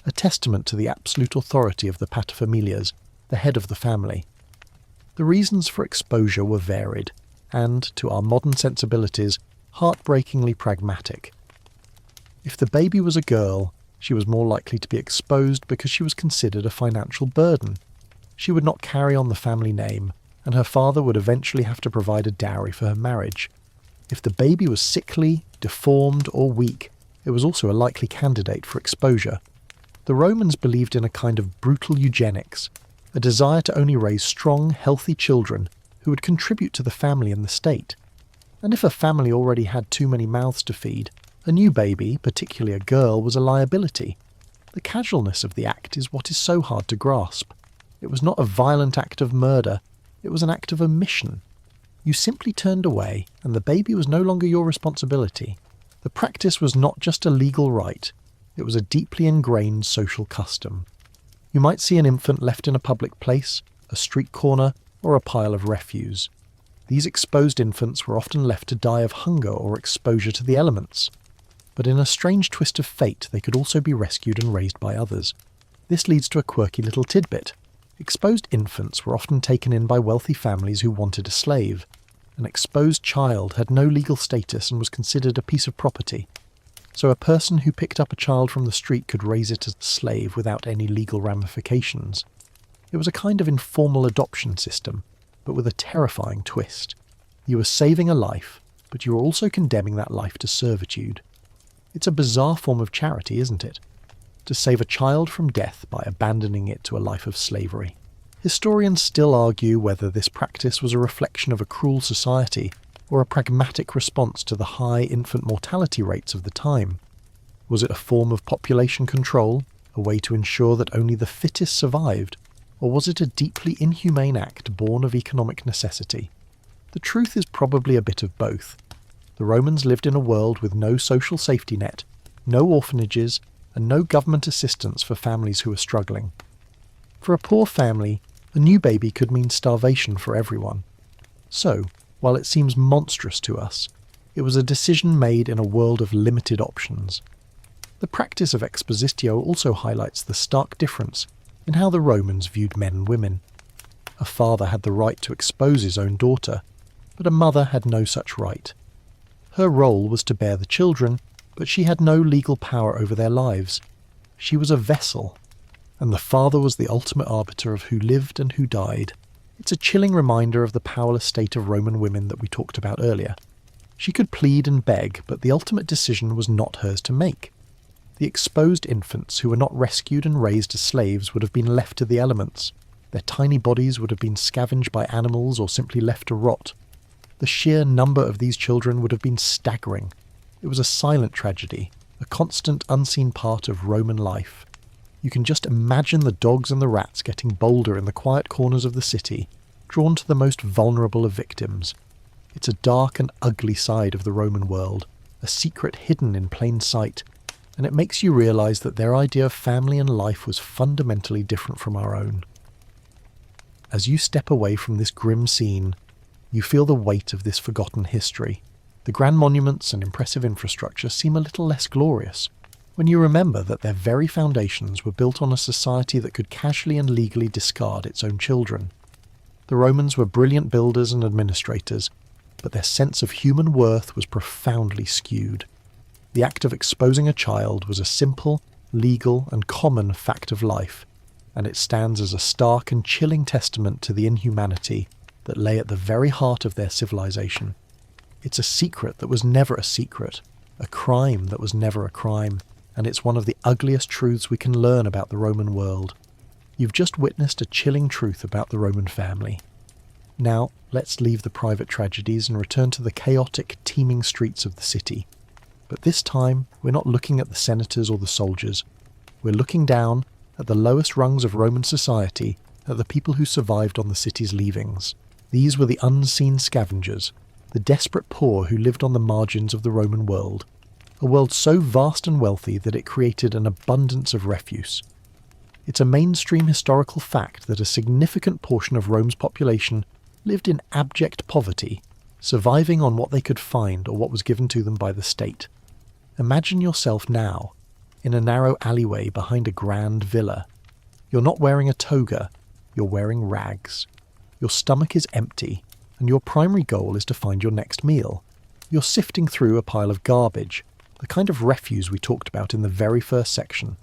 a testament to the absolute authority of the paterfamilias, the head of the family. The reasons for exposure were varied, and, to our modern sensibilities, heartbreakingly pragmatic. If the baby was a girl, she was more likely to be exposed because she was considered a financial burden. She would not carry on the family name, and her father would eventually have to provide a dowry for her marriage. If the baby was sickly, deformed, or weak, it was also a likely candidate for exposure. The Romans believed in a kind of brutal eugenics, a desire to only raise strong, healthy children who would contribute to the family and the state. And if a family already had too many mouths to feed, a new baby, particularly a girl, was a liability. The casualness of the act is what is so hard to grasp. It was not a violent act of murder, it was an act of omission. You simply turned away, and the baby was no longer your responsibility. The practice was not just a legal right, it was a deeply ingrained social custom. You might see an infant left in a public place, a street corner, or a pile of refuse. These exposed infants were often left to die of hunger or exposure to the elements. But in a strange twist of fate, they could also be rescued and raised by others. This leads to a quirky little tidbit. Exposed infants were often taken in by wealthy families who wanted a slave. An exposed child had no legal status and was considered a piece of property. So a person who picked up a child from the street could raise it as a slave without any legal ramifications. It was a kind of informal adoption system, but with a terrifying twist. You were saving a life, but you were also condemning that life to servitude. It's a bizarre form of charity, isn't it? To save a child from death by abandoning it to a life of slavery. Historians still argue whether this practice was a reflection of a cruel society or a pragmatic response to the high infant mortality rates of the time. Was it a form of population control, a way to ensure that only the fittest survived, or was it a deeply inhumane act born of economic necessity? The truth is probably a bit of both. The Romans lived in a world with no social safety net, no orphanages, and no government assistance for families who were struggling. For a poor family, a new baby could mean starvation for everyone. So, while it seems monstrous to us, it was a decision made in a world of limited options. The practice of expositio also highlights the stark difference in how the Romans viewed men and women. A father had the right to expose his own daughter, but a mother had no such right. Her role was to bear the children, but she had no legal power over their lives. She was a vessel, and the father was the ultimate arbiter of who lived and who died. It's a chilling reminder of the powerless state of Roman women that we talked about earlier. She could plead and beg, but the ultimate decision was not hers to make. The exposed infants who were not rescued and raised as slaves would have been left to the elements. Their tiny bodies would have been scavenged by animals or simply left to rot. The sheer number of these children would have been staggering. It was a silent tragedy, a constant unseen part of Roman life. You can just imagine the dogs and the rats getting bolder in the quiet corners of the city, drawn to the most vulnerable of victims. It's a dark and ugly side of the Roman world, a secret hidden in plain sight, and it makes you realise that their idea of family and life was fundamentally different from our own. As you step away from this grim scene, you feel the weight of this forgotten history. The grand monuments and impressive infrastructure seem a little less glorious when you remember that their very foundations were built on a society that could casually and legally discard its own children. The Romans were brilliant builders and administrators, but their sense of human worth was profoundly skewed. The act of exposing a child was a simple, legal, and common fact of life, and it stands as a stark and chilling testament to the inhumanity that lay at the very heart of their civilization. It's a secret that was never a secret, a crime that was never a crime, and it's one of the ugliest truths we can learn about the Roman world. You've just witnessed a chilling truth about the Roman family. Now, let's leave the private tragedies and return to the chaotic, teeming streets of the city. But this time, we're not looking at the senators or the soldiers. We're looking down at the lowest rungs of Roman society, at the people who survived on the city's leavings. These were the unseen scavengers, the desperate poor who lived on the margins of the Roman world, a world so vast and wealthy that it created an abundance of refuse. It's a mainstream historical fact that a significant portion of Rome's population lived in abject poverty, surviving on what they could find or what was given to them by the state. Imagine yourself now, in a narrow alleyway behind a grand villa. You're not wearing a toga, you're wearing rags. Your stomach is empty, and your primary goal is to find your next meal. You're sifting through a pile of garbage, the kind of refuse we talked about in the very first section.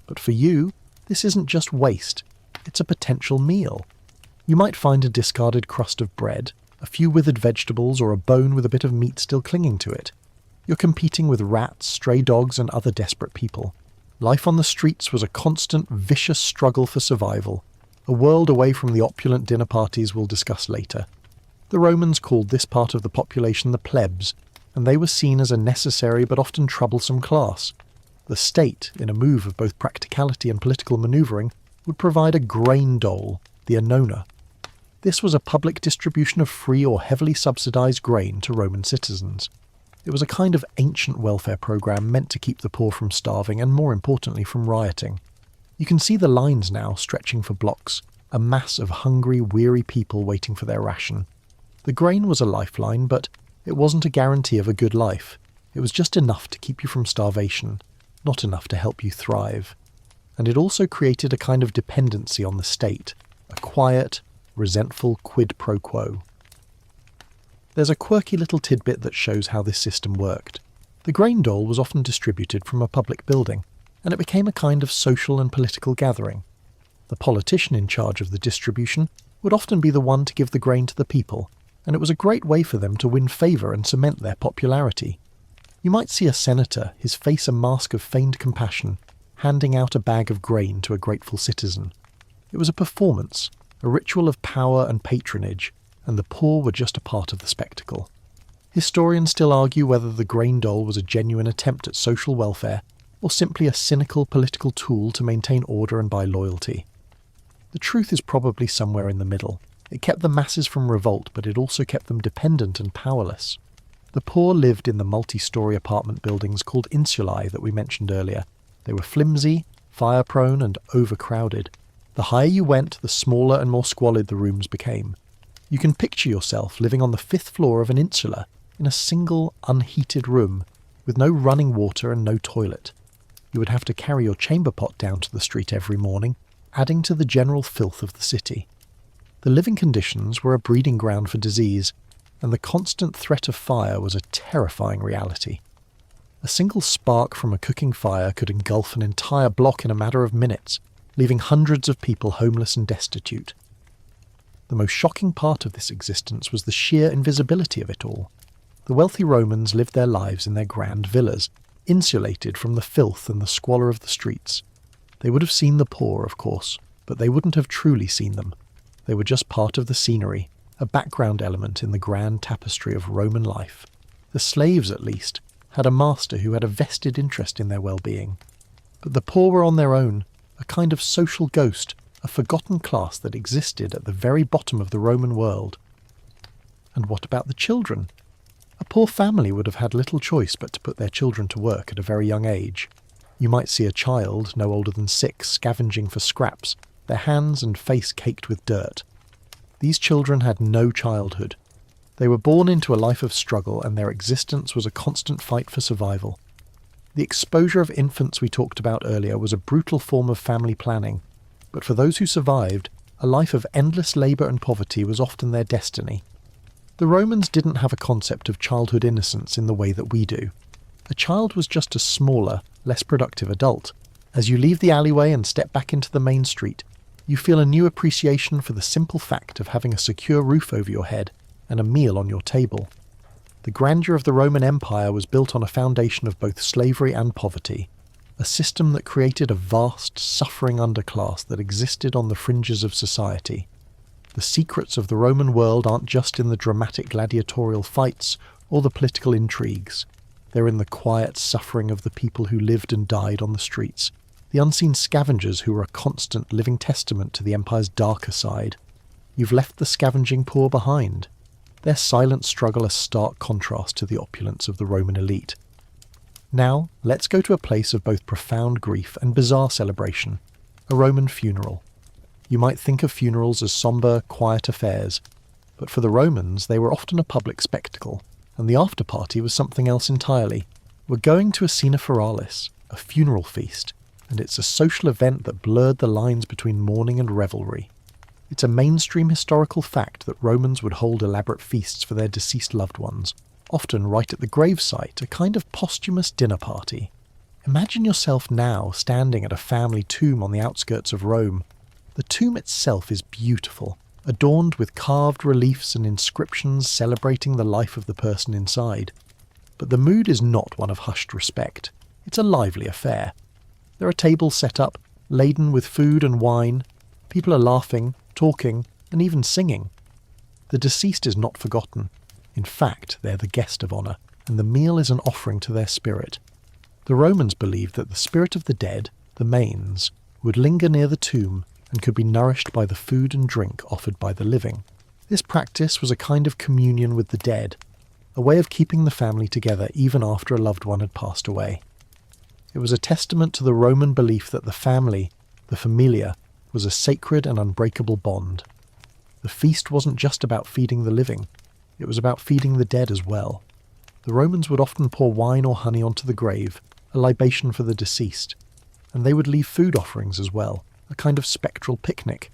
But for you, this isn't just waste, it's a potential meal. You might find a discarded crust of bread, a few withered vegetables, or a bone with a bit of meat still clinging to it. You're competing with rats, stray dogs, and other desperate people. Life on the streets was a constant, vicious struggle for survival, a world away from the opulent dinner parties we'll discuss later. The Romans called this part of the population the plebs, and they were seen as a necessary but often troublesome class. The state, in a move of both practicality and political manoeuvring, would provide a grain dole, the annona. This was a public distribution of free or heavily subsidised grain to Roman citizens. It was a kind of ancient welfare programme meant to keep the poor from starving and, more importantly, from rioting. You can see the lines now stretching for blocks, a mass of hungry, weary people waiting for their ration. The grain was a lifeline, but it wasn't a guarantee of a good life. It was just enough to keep you from starvation, not enough to help you thrive. And it also created a kind of dependency on the state, a quiet, resentful quid pro quo. There's a quirky little tidbit that shows how this system worked. The grain dole was often distributed from a public building, and it became a kind of social and political gathering. The politician in charge of the distribution would often be the one to give the grain to the people, and it was a great way for them to win favour and cement their popularity. You might see a senator, his face a mask of feigned compassion, handing out a bag of grain to a grateful citizen. It was a performance, a ritual of power and patronage, and the poor were just a part of the spectacle. Historians still argue whether the grain dole was a genuine attempt at social welfare, or simply a cynical political tool to maintain order and buy loyalty. The truth is probably somewhere in the middle. It kept the masses from revolt, but it also kept them dependent and powerless. The poor lived in the multi-storey apartment buildings called insulae that we mentioned earlier. They were flimsy, fire-prone, and overcrowded. The higher you went, the smaller and more squalid the rooms became. You can picture yourself living on the 5th floor of an insula in a single, unheated room, with no running water and no toilet. You would have to carry your chamber pot down to the street every morning, adding to the general filth of the city. The living conditions were a breeding ground for disease, and the constant threat of fire was a terrifying reality. A single spark from a cooking fire could engulf an entire block in a matter of minutes, leaving hundreds of people homeless and destitute. The most shocking part of this existence was the sheer invisibility of it all. The wealthy Romans lived their lives in their grand villas, insulated from the filth and the squalor of the streets. They would have seen the poor, of course, but they wouldn't have truly seen them. They were just part of the scenery, a background element in the grand tapestry of Roman life. The slaves, at least, had a master who had a vested interest in their well-being. But the poor were on their own, a kind of social ghost, a forgotten class that existed at the very bottom of the Roman world. And what about the children? A poor family would have had little choice but to put their children to work at a very young age. You might see a child, no older than 6, scavenging for scraps, their hands and face caked with dirt. These children had no childhood. They were born into a life of struggle, and their existence was a constant fight for survival. The exposure of infants we talked about earlier was a brutal form of family planning, but for those who survived, a life of endless labour and poverty was often their destiny. The Romans didn't have a concept of childhood innocence in the way that we do. A child was just a smaller, less productive adult. As you leave the alleyway and step back into the main street, you feel a new appreciation for the simple fact of having a secure roof over your head and a meal on your table. The grandeur of the Roman Empire was built on a foundation of both slavery and poverty, a system that created a vast, suffering underclass that existed on the fringes of society. The secrets of the Roman world aren't just in the dramatic gladiatorial fights or the political intrigues. They're in the quiet suffering of the people who lived and died on the streets, the unseen scavengers who were a constant living testament to the empire's darker side. You've left the scavenging poor behind. Their silent struggle a stark contrast to the opulence of the Roman elite. Now, let's go to a place of both profound grief and bizarre celebration, a Roman funeral. You might think of funerals as sombre, quiet affairs, but for the Romans they were often a public spectacle, and the after-party was something else entirely. We're going to a cena feralis, a funeral feast, and it's a social event that blurred the lines between mourning and revelry. It's a mainstream historical fact that Romans would hold elaborate feasts for their deceased loved ones, often right at the gravesite, a kind of posthumous dinner party. Imagine yourself now standing at a family tomb on the outskirts of Rome. The tomb itself is beautiful, adorned with carved reliefs and inscriptions celebrating the life of the person inside. But the mood is not one of hushed respect. It's a lively affair. There are tables set up, laden with food and wine. People are laughing, talking, and even singing. The deceased is not forgotten. In fact, they're the guest of honour, and the meal is an offering to their spirit. The Romans believed that the spirit of the dead, the manes, would linger near the tomb and could be nourished by the food and drink offered by the living. This practice was a kind of communion with the dead, a way of keeping the family together even after a loved one had passed away. It was a testament to the Roman belief that the family, the familia, was a sacred and unbreakable bond. The feast wasn't just about feeding the living, it was about feeding the dead as well. The Romans would often pour wine or honey onto the grave, a libation for the deceased, and they would leave food offerings as well, a kind of spectral picnic.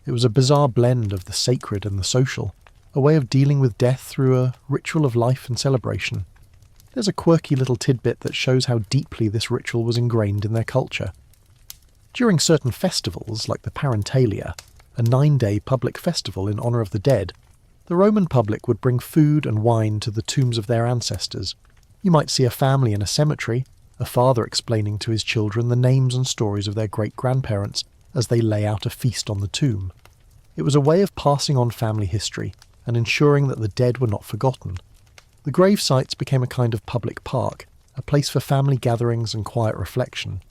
It was a bizarre blend of the sacred and the social, a way of dealing with death through a ritual of life and celebration. There's a quirky little tidbit that shows how deeply this ritual was ingrained in their culture. During certain festivals, like the Parentalia, a 9-day public festival in honour of the dead, the Roman public would bring food and wine to the tombs of their ancestors. You might see a family in a cemetery, a father explaining to his children the names and stories of their great-grandparents as they lay out a feast on the tomb. It was a way of passing on family history and ensuring that the dead were not forgotten. The grave sites became a kind of public park, a place for family gatherings and quiet reflection.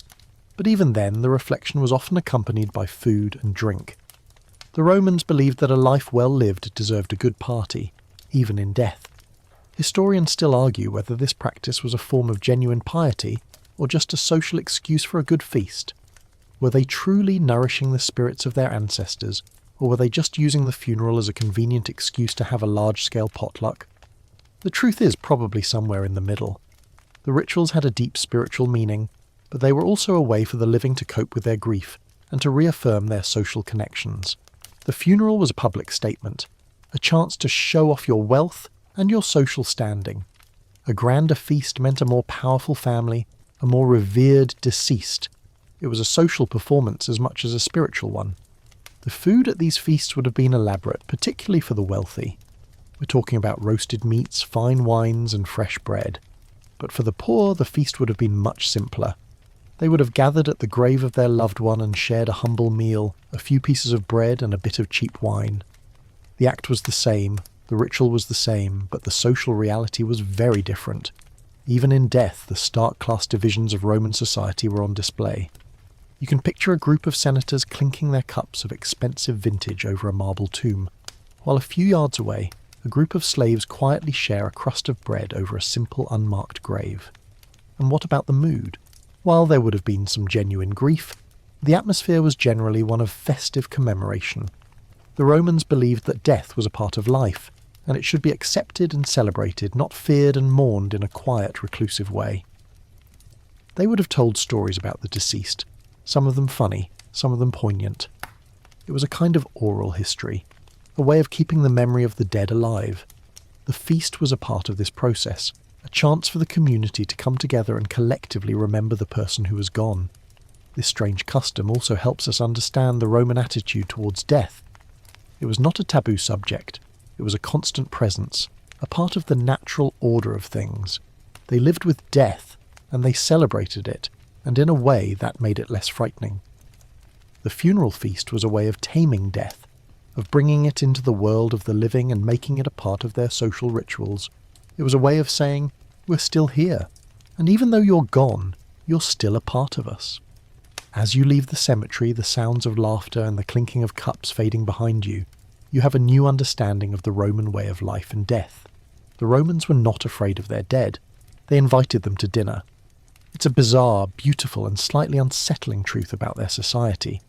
But even then, the reflection was often accompanied by food and drink. The Romans believed that a life well lived deserved a good party, even in death. Historians still argue whether this practice was a form of genuine piety or just a social excuse for a good feast. Were they truly nourishing the spirits of their ancestors, or were they just using the funeral as a convenient excuse to have a large-scale potluck? The truth is probably somewhere in the middle. The rituals had a deep spiritual meaning, but they were also a way for the living to cope with their grief and to reaffirm their social connections. The funeral was a public statement, a chance to show off your wealth and your social standing. A grander feast meant a more powerful family, a more revered deceased. It was a social performance as much as a spiritual one. The food at these feasts would have been elaborate, particularly for the wealthy. We're talking about roasted meats, fine wines, and fresh bread. But for the poor, the feast would have been much simpler. They would have gathered at the grave of their loved one and shared a humble meal, a few pieces of bread and a bit of cheap wine. The act was the same, the ritual was the same, but the social reality was very different. Even in death, the stark class divisions of Roman society were on display. You can picture a group of senators clinking their cups of expensive vintage over a marble tomb, while a few yards away, a group of slaves quietly share a crust of bread over a simple unmarked grave. And what about the mood? While there would have been some genuine grief, the atmosphere was generally one of festive commemoration. The Romans believed that death was a part of life, and it should be accepted and celebrated, not feared and mourned in a quiet, reclusive way. They would have told stories about the deceased, some of them funny, some of them poignant. It was a kind of oral history, a way of keeping the memory of the dead alive. The feast was a part of this process, a chance for the community to come together and collectively remember the person who was gone. This strange custom also helps us understand the Roman attitude towards death. It was not a taboo subject, it was a constant presence, a part of the natural order of things. They lived with death, and they celebrated it, and in a way that made it less frightening. The funeral feast was a way of taming death, of bringing it into the world of the living and making it a part of their social rituals. It was a way of saying, we're still here, and even though you're gone, you're still a part of us. As you leave the cemetery, the sounds of laughter and the clinking of cups fading behind you, you have a new understanding of the Roman way of life and death. The Romans were not afraid of their dead. They invited them to dinner. It's a bizarre, beautiful, and slightly unsettling truth about their society.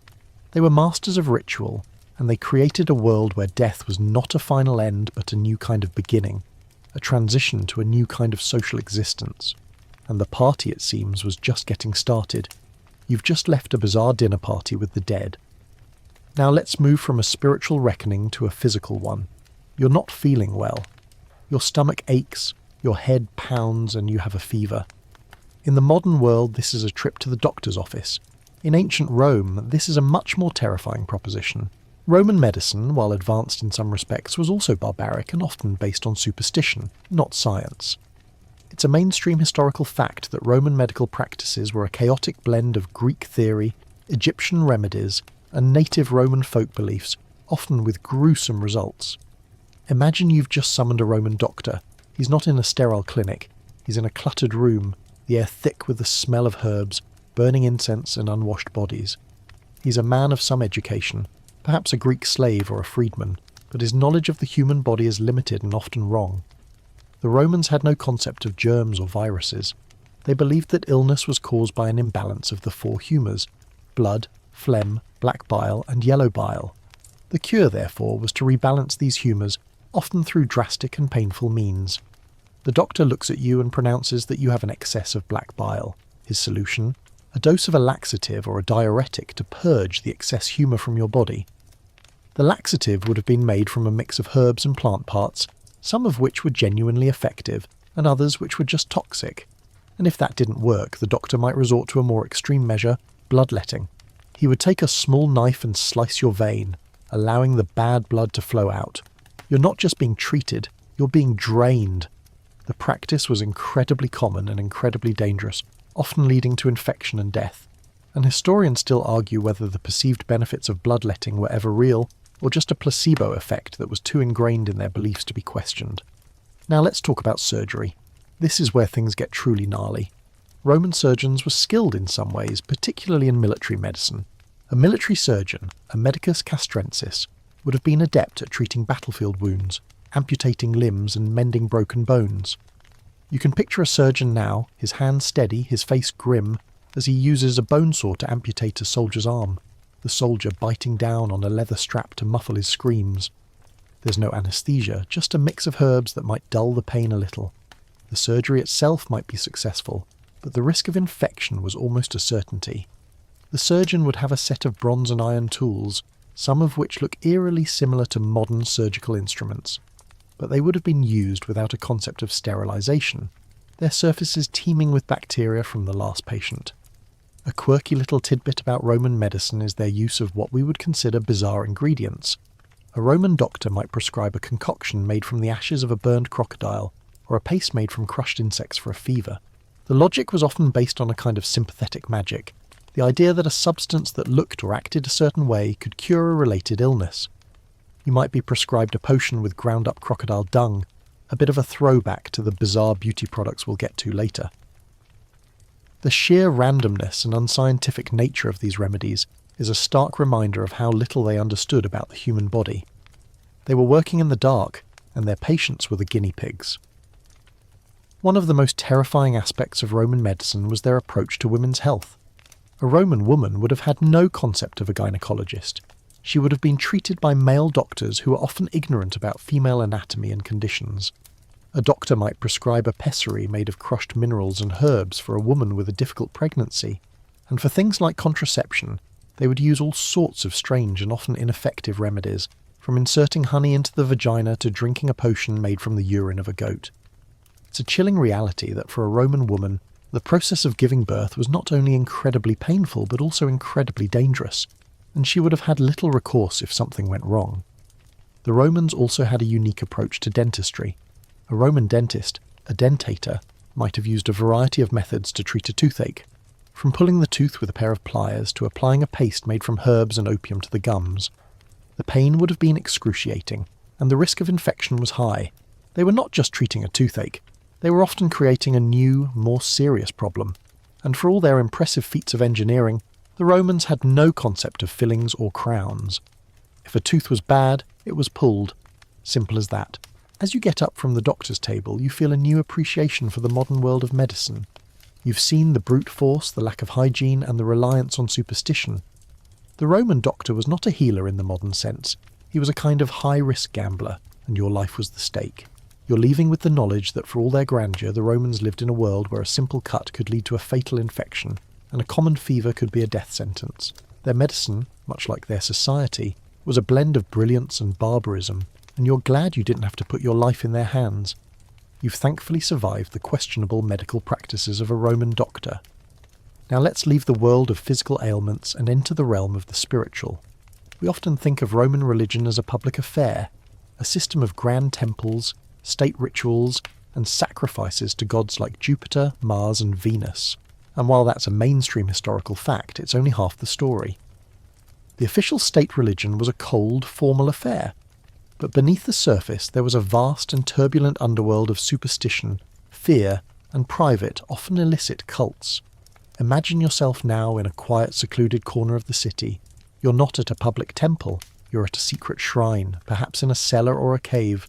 They were masters of ritual, and they created a world where death was not a final end but a new kind of beginning, a transition to a new kind of social existence. And the party, it seems, was just getting started. You've just left a bizarre dinner party with the dead. Now let's move from a spiritual reckoning to a physical one. You're not feeling well. Your stomach aches, your head pounds, and you have a fever. In the modern world, this is a trip to the doctor's office. In ancient Rome, this is a much more terrifying proposition. Roman medicine, while advanced in some respects, was also barbaric and often based on superstition, not science. It's a mainstream historical fact that Roman medical practices were a chaotic blend of Greek theory, Egyptian remedies, and native Roman folk beliefs, often with gruesome results. Imagine you've just summoned a Roman doctor. He's not in a sterile clinic. He's in a cluttered room, the air thick with the smell of herbs, burning incense and unwashed bodies. He's a man of some education, perhaps a Greek slave or a freedman, but his knowledge of the human body is limited and often wrong. The Romans had no concept of germs or viruses. They believed that illness was caused by an imbalance of the four humours: blood, phlegm, black bile, and yellow bile. The cure, therefore, was to rebalance these humours, often through drastic and painful means. The doctor looks at you and pronounces that you have an excess of black bile. His solution? A dose of a laxative or a diuretic to purge the excess humour from your body. The laxative would have been made from a mix of herbs and plant parts, some of which were genuinely effective, and others which were just toxic. And if that didn't work, the doctor might resort to a more extreme measure, bloodletting. He would take a small knife and slice your vein, allowing the bad blood to flow out. You're not just being treated, you're being drained. The practice was incredibly common and incredibly dangerous, often leading to infection and death. And historians still argue whether the perceived benefits of bloodletting were ever real, or just a placebo effect that was too ingrained in their beliefs to be questioned. Now let's talk about surgery. This is where things get truly gnarly. Roman surgeons were skilled in some ways, particularly in military medicine. A military surgeon, a medicus castrensis, would have been adept at treating battlefield wounds, amputating limbs and mending broken bones. You can picture a surgeon now, his hands steady, his face grim, as he uses a bone saw to amputate a soldier's arm, the soldier biting down on a leather strap to muffle his screams. There's no anaesthesia, just a mix of herbs that might dull the pain a little. The surgery itself might be successful, but the risk of infection was almost a certainty. The surgeon would have a set of bronze and iron tools, some of which look eerily similar to modern surgical instruments, but they would have been used without a concept of sterilisation, their surfaces teeming with bacteria from the last patient. A quirky little tidbit about Roman medicine is their use of what we would consider bizarre ingredients. A Roman doctor might prescribe a concoction made from the ashes of a burned crocodile, or a paste made from crushed insects for a fever. The logic was often based on a kind of sympathetic magic, the idea that a substance that looked or acted a certain way could cure a related illness. You might be prescribed a potion with ground-up crocodile dung, a bit of a throwback to the bizarre beauty products we'll get to later. The sheer randomness and unscientific nature of these remedies is a stark reminder of how little they understood about the human body. They were working in the dark, and their patients were the guinea pigs. One of the most terrifying aspects of Roman medicine was their approach to women's health. A Roman woman would have had no concept of a gynecologist. She would have been treated by male doctors who were often ignorant about female anatomy and conditions. A doctor might prescribe a pessary made of crushed minerals and herbs for a woman with a difficult pregnancy, and for things like contraception, they would use all sorts of strange and often ineffective remedies, from inserting honey into the vagina to drinking a potion made from the urine of a goat. It's a chilling reality that for a Roman woman, the process of giving birth was not only incredibly painful but also incredibly dangerous, and she would have had little recourse if something went wrong. The Romans also had a unique approach to dentistry. A Roman dentist, a dentator, might have used a variety of methods to treat a toothache, from pulling the tooth with a pair of pliers to applying a paste made from herbs and opium to the gums. The pain would have been excruciating, and the risk of infection was high. They were not just treating a toothache, they were often creating a new, more serious problem, and for all their impressive feats of engineering, the Romans had no concept of fillings or crowns. If a tooth was bad, it was pulled. Simple as that. As you get up from the doctor's table, you feel a new appreciation for the modern world of medicine. You've seen the brute force, the lack of hygiene, and the reliance on superstition. The Roman doctor was not a healer in the modern sense. He was a kind of high-risk gambler, and your life was the stake. You're leaving with the knowledge that for all their grandeur, the Romans lived in a world where a simple cut could lead to a fatal infection, and a common fever could be a death sentence. Their medicine, much like their society, was a blend of brilliance and barbarism, and you're glad you didn't have to put your life in their hands. You've thankfully survived the questionable medical practices of a Roman doctor. Now let's leave the world of physical ailments and enter the realm of the spiritual. We often think of Roman religion as a public affair, a system of grand temples, state rituals, and sacrifices to gods like Jupiter, Mars, and Venus. And while that's a mainstream historical fact, it's only half the story. The official state religion was a cold, formal affair, but beneath the surface there was a vast and turbulent underworld of superstition, fear, and private, often illicit cults. Imagine yourself now in a quiet, secluded corner of the city. You're not at a public temple, you're at a secret shrine, perhaps in a cellar or a cave.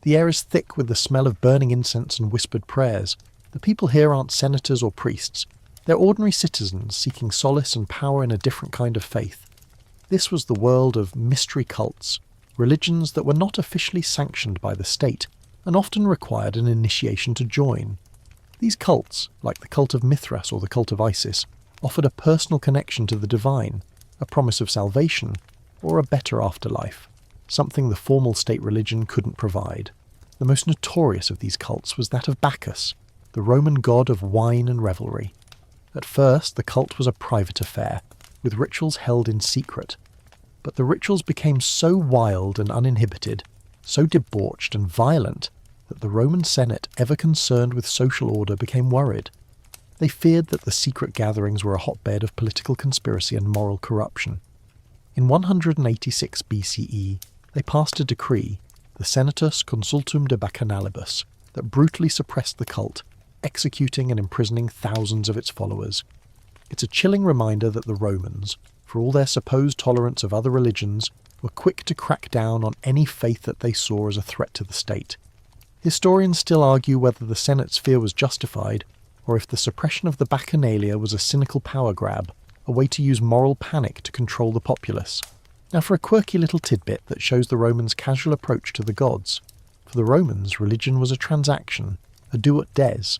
The air is thick with the smell of burning incense and whispered prayers. The people here aren't senators or priests. They're ordinary citizens seeking solace and power in a different kind of faith. This was the world of mystery cults, religions that were not officially sanctioned by the state and often required an initiation to join. These cults, like the cult of Mithras or the cult of Isis, offered a personal connection to the divine, a promise of salvation, or a better afterlife, something the formal state religion couldn't provide. The most notorious of these cults was that of Bacchus, the Roman god of wine and revelry. At first, the cult was a private affair, with rituals held in secret. But the rituals became so wild and uninhibited, so debauched and violent, that the Roman Senate, ever concerned with social order, became worried. They feared that the secret gatherings were a hotbed of political conspiracy and moral corruption. In 186 BCE, they passed a decree, the Senatus Consultum de Bacchanalibus, that brutally suppressed the cult, executing and imprisoning thousands of its followers. It's a chilling reminder that the Romans, for all their supposed tolerance of other religions, were quick to crack down on any faith that they saw as a threat to the state. Historians still argue whether the Senate's fear was justified, or if the suppression of the Bacchanalia was a cynical power grab, a way to use moral panic to control the populace. Now for a quirky little tidbit that shows the Romans' casual approach to the gods. For the Romans, religion was a transaction, a do ut des,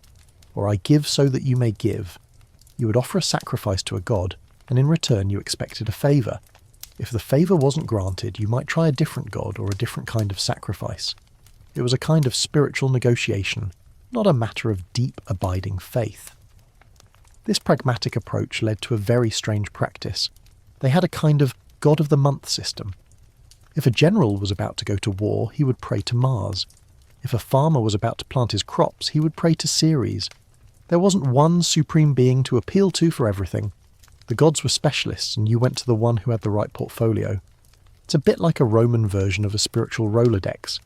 or I give so that you may give. You would offer a sacrifice to a god, and in return you expected a favour. If the favour wasn't granted, you might try a different god or a different kind of sacrifice. It was a kind of spiritual negotiation, not a matter of deep, abiding faith. This pragmatic approach led to a very strange practice. They had a kind of god of the month system. If a general was about to go to war, he would pray to Mars. If a farmer was about to plant his crops, he would pray to Ceres. There wasn't one supreme being to appeal to for everything. The gods were specialists, and you went to the one who had the right portfolio. It's a bit like a Roman version of a spiritual Rolodex.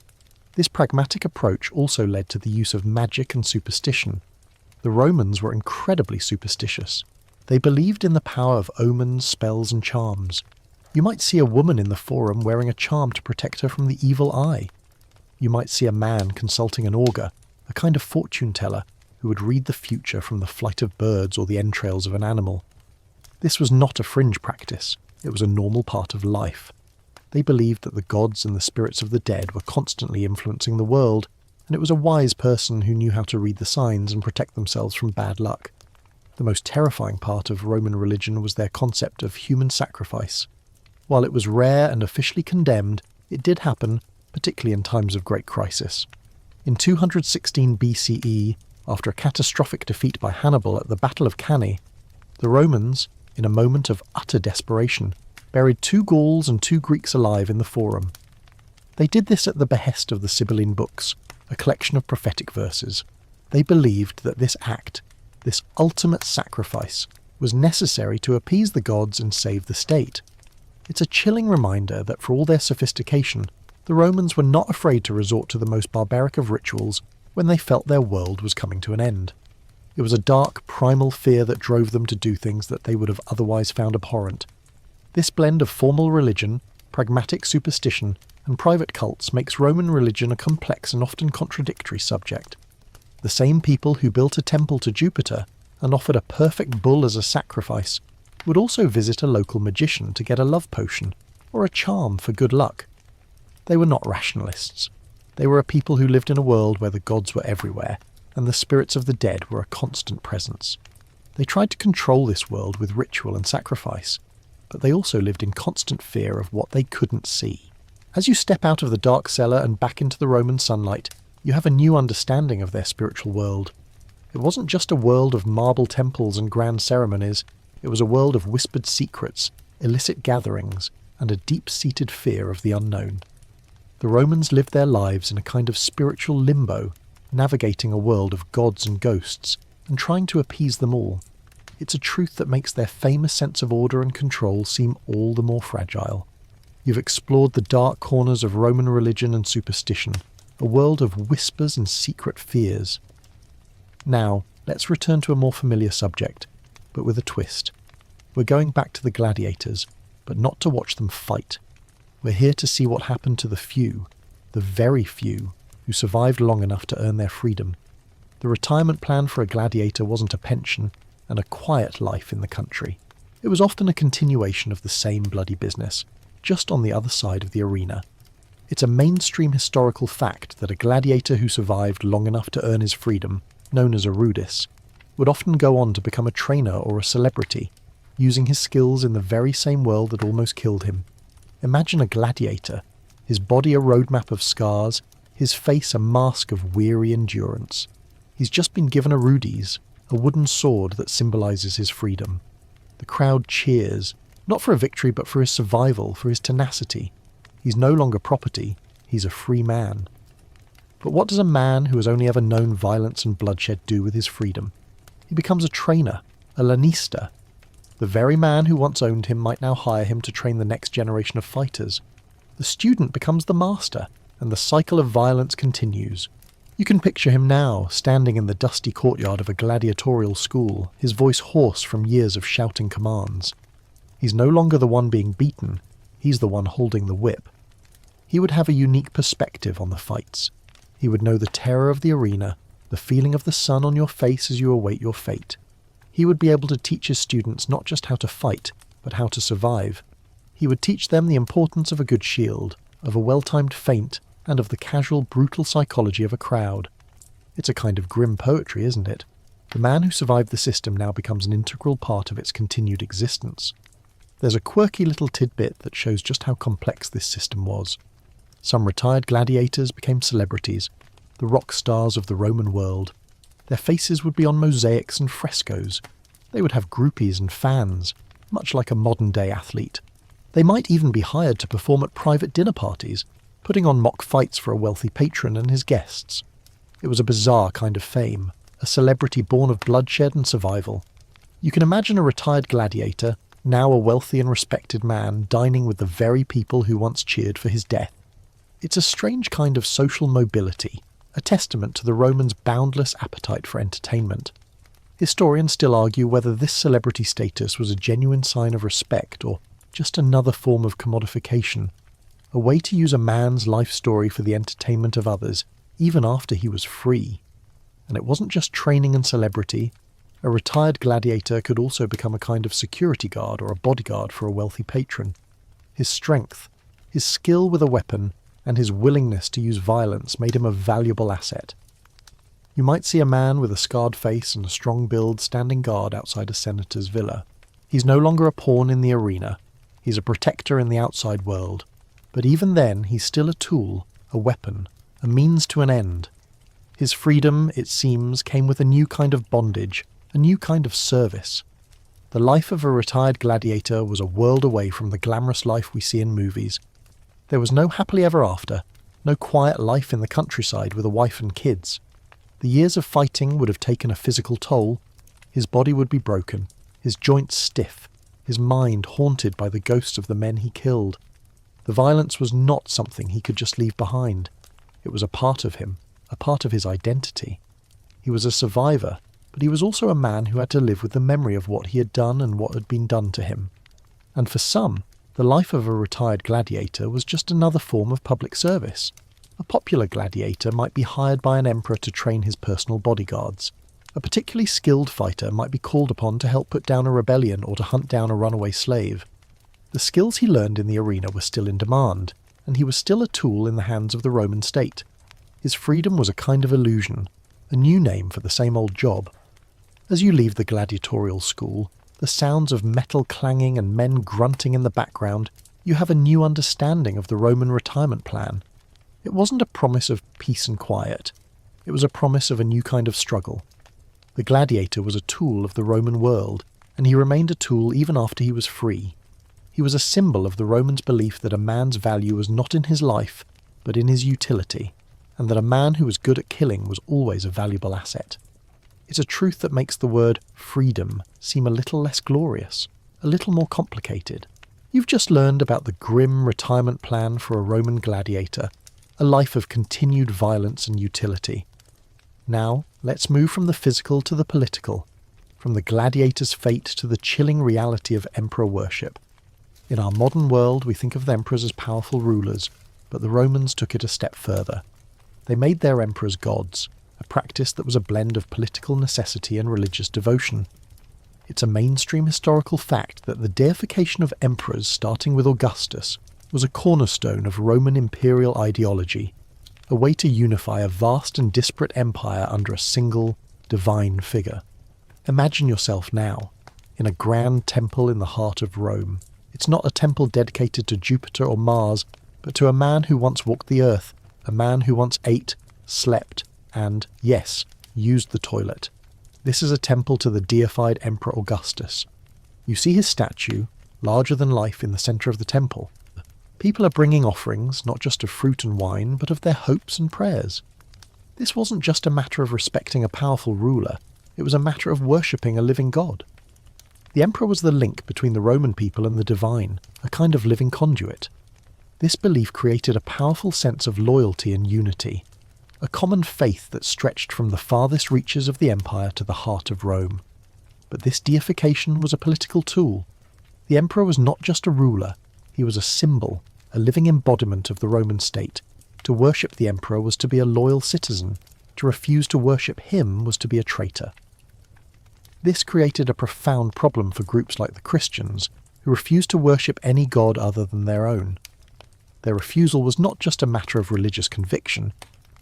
This pragmatic approach also led to the use of magic and superstition. The Romans were incredibly superstitious. They believed in the power of omens, spells, and charms. You might see a woman in the forum wearing a charm to protect her from the evil eye. You might see a man consulting an augur, a kind of fortune teller, who would read the future from the flight of birds or the entrails of an animal. This was not a fringe practice, it was a normal part of life. They believed that the gods and the spirits of the dead were constantly influencing the world, and it was a wise person who knew how to read the signs and protect themselves from bad luck. The most terrifying part of Roman religion was their concept of human sacrifice. While it was rare and officially condemned, it did happen, particularly in times of great crisis. In 216 BCE, after a catastrophic defeat by Hannibal at the Battle of Cannae, the Romans, in a moment of utter desperation, buried 2 Gauls and 2 Greeks alive in the Forum. They did this at the behest of the Sibylline books, a collection of prophetic verses. They believed that this act, this ultimate sacrifice, was necessary to appease the gods and save the state. It's a chilling reminder that for all their sophistication, the Romans were not afraid to resort to the most barbaric of rituals when they felt their world was coming to an end. It was a dark, primal fear that drove them to do things that they would have otherwise found abhorrent. This blend of formal religion, pragmatic superstition, and private cults makes Roman religion a complex and often contradictory subject. The same people who built a temple to Jupiter and offered a perfect bull as a sacrifice would also visit a local magician to get a love potion, or a charm for good luck. They were not rationalists. They were a people who lived in a world where the gods were everywhere, and the spirits of the dead were a constant presence. They tried to control this world with ritual and sacrifice, but they also lived in constant fear of what they couldn't see. As you step out of the dark cellar and back into the Roman sunlight, you have a new understanding of their spiritual world. It wasn't just a world of marble temples and grand ceremonies. It was a world of whispered secrets, illicit gatherings, and a deep-seated fear of the unknown. The Romans lived their lives in a kind of spiritual limbo, navigating a world of gods and ghosts, and trying to appease them all. It's a truth that makes their famous sense of order and control seem all the more fragile. You've explored the dark corners of Roman religion and superstition, a world of whispers and secret fears. Now, let's return to a more familiar subject, but with a twist. We're going back to the gladiators, but not to watch them fight. We're here to see what happened to the few, the very few, who survived long enough to earn their freedom. The retirement plan for a gladiator wasn't a pension and a quiet life in the country. It was often a continuation of the same bloody business, just on the other side of the arena. It's a mainstream historical fact that a gladiator who survived long enough to earn his freedom, known as a rudis, would often go on to become a trainer or a celebrity, using his skills in the very same world that almost killed him. Imagine a gladiator, his body a roadmap of scars, his face a mask of weary endurance. He's just been given a rudis, a wooden sword that symbolises his freedom. The crowd cheers, not for a victory but for his survival, for his tenacity. He's no longer property, he's a free man. But what does a man who has only ever known violence and bloodshed do with his freedom? He becomes a trainer, a lanista. The very man who once owned him might now hire him to train the next generation of fighters. The student becomes the master, and the cycle of violence continues. You can picture him now, standing in the dusty courtyard of a gladiatorial school, his voice hoarse from years of shouting commands. He's no longer the one being beaten, he's the one holding the whip. He would have a unique perspective on the fights. He would know the terror of the arena, the feeling of the sun on your face as you await your fate. He would be able to teach his students not just how to fight, but how to survive. He would teach them the importance of a good shield, of a well-timed feint, and of the casual, brutal psychology of a crowd. It's a kind of grim poetry, isn't it? The man who survived the system now becomes an integral part of its continued existence. There's a quirky little tidbit that shows just how complex this system was. Some retired gladiators became celebrities, the rock stars of the Roman world. Their faces would be on mosaics and frescoes. They would have groupies and fans, much like a modern-day athlete. They might even be hired to perform at private dinner parties, putting on mock fights for a wealthy patron and his guests. It was a bizarre kind of fame, a celebrity born of bloodshed and survival. You can imagine a retired gladiator, now a wealthy and respected man, dining with the very people who once cheered for his death. It's a strange kind of social mobility, a testament to the Romans' boundless appetite for entertainment. Historians still argue whether this celebrity status was a genuine sign of respect or just another form of commodification, a way to use a man's life story for the entertainment of others, even after he was free. And it wasn't just training and celebrity. A retired gladiator could also become a kind of security guard or a bodyguard for a wealthy patron. His strength, his skill with a weapon, and his willingness to use violence made him a valuable asset. You might see a man with a scarred face and a strong build standing guard outside a senator's villa. He's no longer a pawn in the arena. He's a protector in the outside world. But even then, he's still a tool, a weapon, a means to an end. His freedom, it seems, came with a new kind of bondage, a new kind of service. The life of a retired gladiator was a world away from the glamorous life we see in movies. There was no happily ever after, no quiet life in the countryside with a wife and kids. The years of fighting would have taken a physical toll. His body would be broken, his joints stiff, his mind haunted by the ghosts of the men he killed. The violence was not something he could just leave behind. It was a part of him, a part of his identity. He was a survivor, but he was also a man who had to live with the memory of what he had done and what had been done to him. And for some, the life of a retired gladiator was just another form of public service. A popular gladiator might be hired by an emperor to train his personal bodyguards. A particularly skilled fighter might be called upon to help put down a rebellion or to hunt down a runaway slave. The skills he learned in the arena were still in demand, and he was still a tool in the hands of the Roman state. His freedom was a kind of illusion, a new name for the same old job. As you leave the gladiatorial school, the sounds of metal clanging and men grunting in the background, you have a new understanding of the Roman retirement plan. It wasn't a promise of peace and quiet. It was a promise of a new kind of struggle. The gladiator was a tool of the Roman world, and he remained a tool even after he was free. He was a symbol of the Romans' belief that a man's value was not in his life, but in his utility, and that a man who was good at killing was always a valuable asset. It's a truth that makes the word freedom seem a little less glorious, a little more complicated. You've just learned about the grim retirement plan for a Roman gladiator, a life of continued violence and utility. Now, let's move from the physical to the political, from the gladiator's fate to the chilling reality of emperor worship. In our modern world, we think of the emperors as powerful rulers, but the Romans took it a step further. They made their emperors gods, a practice that was a blend of political necessity and religious devotion. It's a mainstream historical fact that the deification of emperors, starting with Augustus, was a cornerstone of Roman imperial ideology, a way to unify a vast and disparate empire under a single, divine figure. Imagine yourself now, in a grand temple in the heart of Rome. It's not a temple dedicated to Jupiter or Mars, but to a man who once walked the earth, a man who once ate, slept, and, yes, used the toilet. This is a temple to the deified Emperor Augustus. You see his statue, larger than life, in the centre of the temple. People are bringing offerings, not just of fruit and wine, but of their hopes and prayers. This wasn't just a matter of respecting a powerful ruler, it was a matter of worshipping a living god. The emperor was the link between the Roman people and the divine, a kind of living conduit. This belief created a powerful sense of loyalty and unity, a common faith that stretched from the farthest reaches of the empire to the heart of Rome. But this deification was a political tool. The emperor was not just a ruler, he was a symbol, a living embodiment of the Roman state. To worship the emperor was to be a loyal citizen, To refuse to worship him was to be a traitor. This created a profound problem for groups like the Christians, who refused to worship any god other than their own. Their refusal was not just a matter of religious conviction,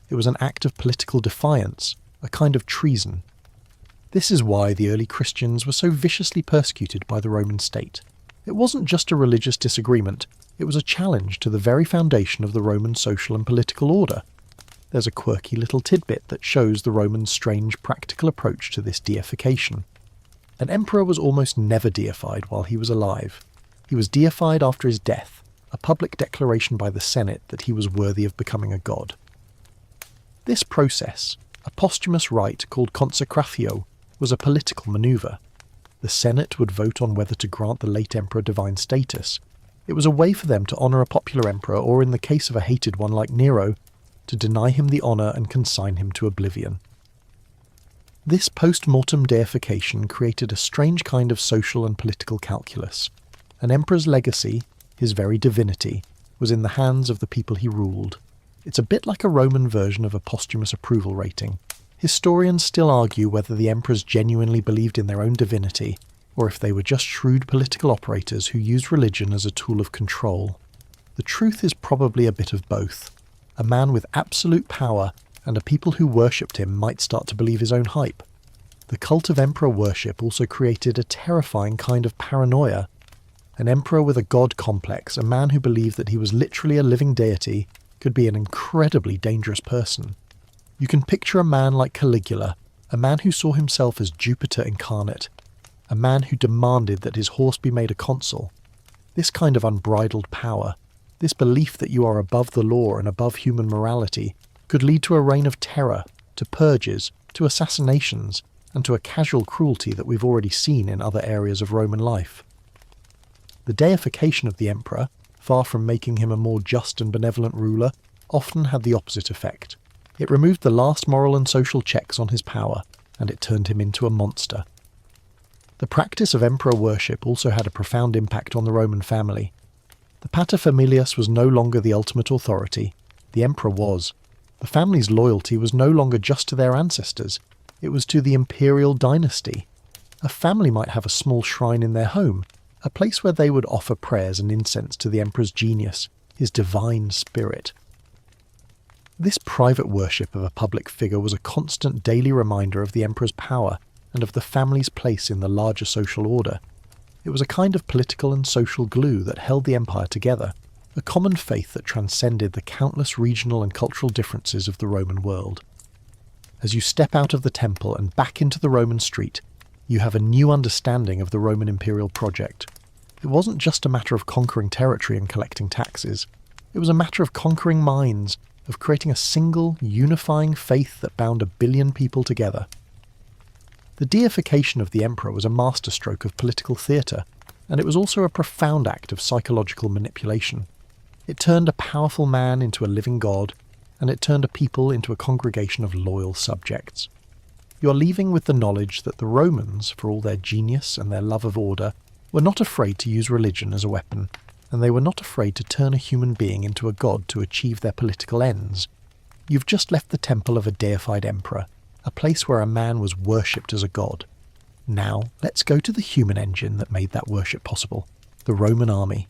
it was an act of political defiance, a kind of treason. This is why the early Christians were so viciously persecuted by the Roman state. It wasn't just a religious disagreement, it was a challenge to the very foundation of the Roman social and political order. There's a quirky little tidbit that shows the Romans' strange practical approach to this deification. An emperor was almost never deified while he was alive. He was deified after his death, a public declaration by the Senate that he was worthy of becoming a god. This process, a posthumous rite called consecratio, was a political maneuver. The Senate would vote on whether to grant the late emperor divine status. It was a way for them to honour a popular emperor, or in the case of a hated one like Nero, to deny him the honour and consign him to oblivion. This post-mortem deification created a strange kind of social and political calculus. An emperor's legacy, his very divinity, was in the hands of the people he ruled. It's a bit like a Roman version of a posthumous approval rating. Historians still argue whether the emperors genuinely believed in their own divinity, or if they were just shrewd political operators who used religion as a tool of control. The truth is probably a bit of both. A man with absolute power and a people who worshipped him might start to believe his own hype. The cult of emperor worship also created a terrifying kind of paranoia. An emperor with a god complex, a man who believed that he was literally a living deity, could be an incredibly dangerous person. You can picture a man like Caligula, a man who saw himself as Jupiter incarnate, a man who demanded that his horse be made a consul. This kind of unbridled power, this belief that you are above the law and above human morality, could lead to a reign of terror, to purges, to assassinations, and to a casual cruelty that we've already seen in other areas of Roman life. The deification of the emperor, far from making him a more just and benevolent ruler, often had the opposite effect. It removed the last moral and social checks on his power, and it turned him into a monster. The practice of emperor worship also had a profound impact on the Roman family. The paterfamilias was no longer the ultimate authority, the emperor was. The family's loyalty was no longer just to their ancestors, it was to the imperial dynasty. A family might have a small shrine in their home, a place where they would offer prayers and incense to the emperor's genius, his divine spirit. This private worship of a public figure was a constant daily reminder of the emperor's power and of the family's place in the larger social order. It was a kind of political and social glue that held the empire together, a common faith that transcended the countless regional and cultural differences of the Roman world. As you step out of the temple and back into the Roman street, you have a new understanding of the Roman imperial project. It wasn't just a matter of conquering territory and collecting taxes. It was a matter of conquering minds, of creating a single, unifying faith that bound 1 billion people together. The deification of the emperor was a masterstroke of political theatre, and it was also a profound act of psychological manipulation. It turned a powerful man into a living god, and it turned a people into a congregation of loyal subjects. You are leaving with the knowledge that the Romans, for all their genius and their love of order, were not afraid to use religion as a weapon, and they were not afraid to turn a human being into a god to achieve their political ends. You've just left the temple of a deified emperor, a place where a man was worshipped as a god. Now, let's go to the human engine that made that worship possible, the Roman army.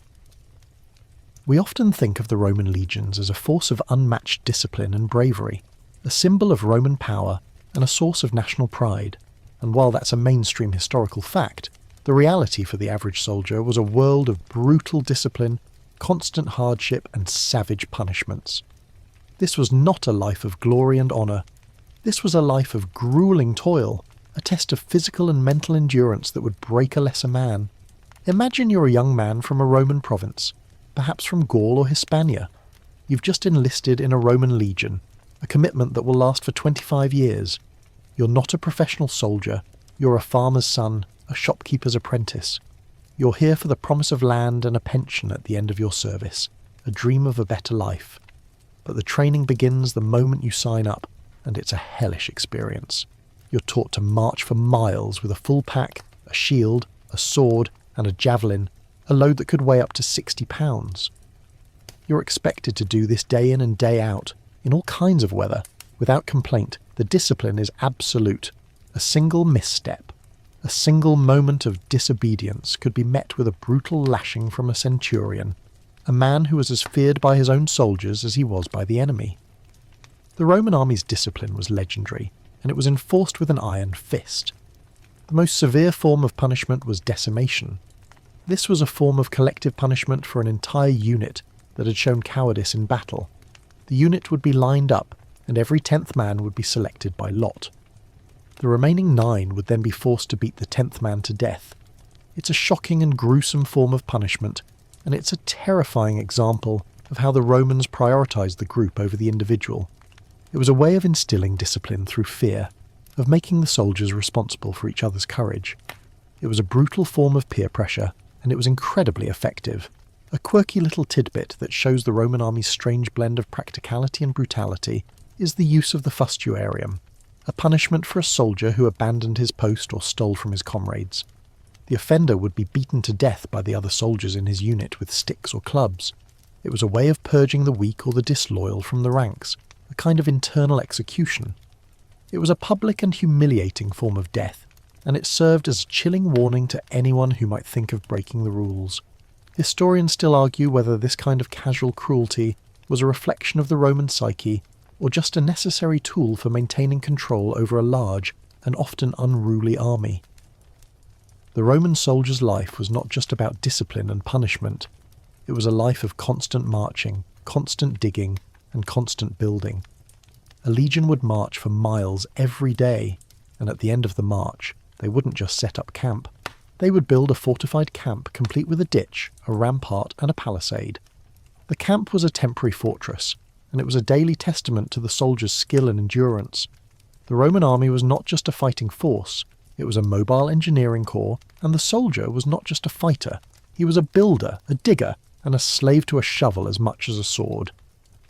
We often think of the Roman legions as a force of unmatched discipline and bravery, a symbol of Roman power and a source of national pride, and while that's a mainstream historical fact, the reality for the average soldier was a world of brutal discipline, constant hardship and savage punishments. This was not a life of glory and honour. This was a life of gruelling toil, a test of physical and mental endurance that would break a lesser man. Imagine you're a young man from a Roman province, perhaps from Gaul or Hispania. You've just enlisted in a Roman legion, a commitment that will last for 25 years. You're not a professional soldier, you're a farmer's son, a shopkeeper's apprentice. You're here for the promise of land and a pension at the end of your service, a dream of a better life. But the training begins the moment you sign up, and it's a hellish experience. You're taught to march for miles with a full pack, a shield, a sword, and a javelin, a load that could weigh up to 60 pounds. You're expected to do this day in and day out, in all kinds of weather, Without complaint, the discipline is absolute. A single misstep, a single moment of disobedience could be met with a brutal lashing from a centurion, a man who was as feared by his own soldiers as he was by the enemy. The Roman army's discipline was legendary, and it was enforced with an iron fist. The most severe form of punishment was decimation. This was a form of collective punishment for an entire unit that had shown cowardice in battle. The unit would be lined up, and every 10th man would be selected by lot. The remaining 9 would then be forced to beat the 10th man to death. It's a shocking and gruesome form of punishment, and it's a terrifying example of how the Romans prioritised the group over the individual. It was a way of instilling discipline through fear, of making the soldiers responsible for each other's courage. It was a brutal form of peer pressure, and it was incredibly effective. A quirky little tidbit that shows the Roman army's strange blend of practicality and brutality is the use of the fustuarium, a punishment for a soldier who abandoned his post or stole from his comrades. The offender would be beaten to death by the other soldiers in his unit with sticks or clubs. It was a way of purging the weak or the disloyal from the ranks, a kind of internal execution. It was a public and humiliating form of death, and it served as a chilling warning to anyone who might think of breaking the rules. Historians still argue whether this kind of casual cruelty was a reflection of the Roman psyche or just a necessary tool for maintaining control over a large and often unruly army. The Roman soldier's life was not just about discipline and punishment. It was a life of constant marching, constant digging, and constant building. A legion would march for miles every day, and at the end of the march, they wouldn't just set up camp. They would build a fortified camp complete with a ditch, a rampart, and a palisade. The camp was a temporary fortress, and it was a daily testament to the soldier's skill and endurance. The Roman army was not just a fighting force, it was a mobile engineering corps, and the soldier was not just a fighter. He was a builder, a digger, and a slave to a shovel as much as a sword.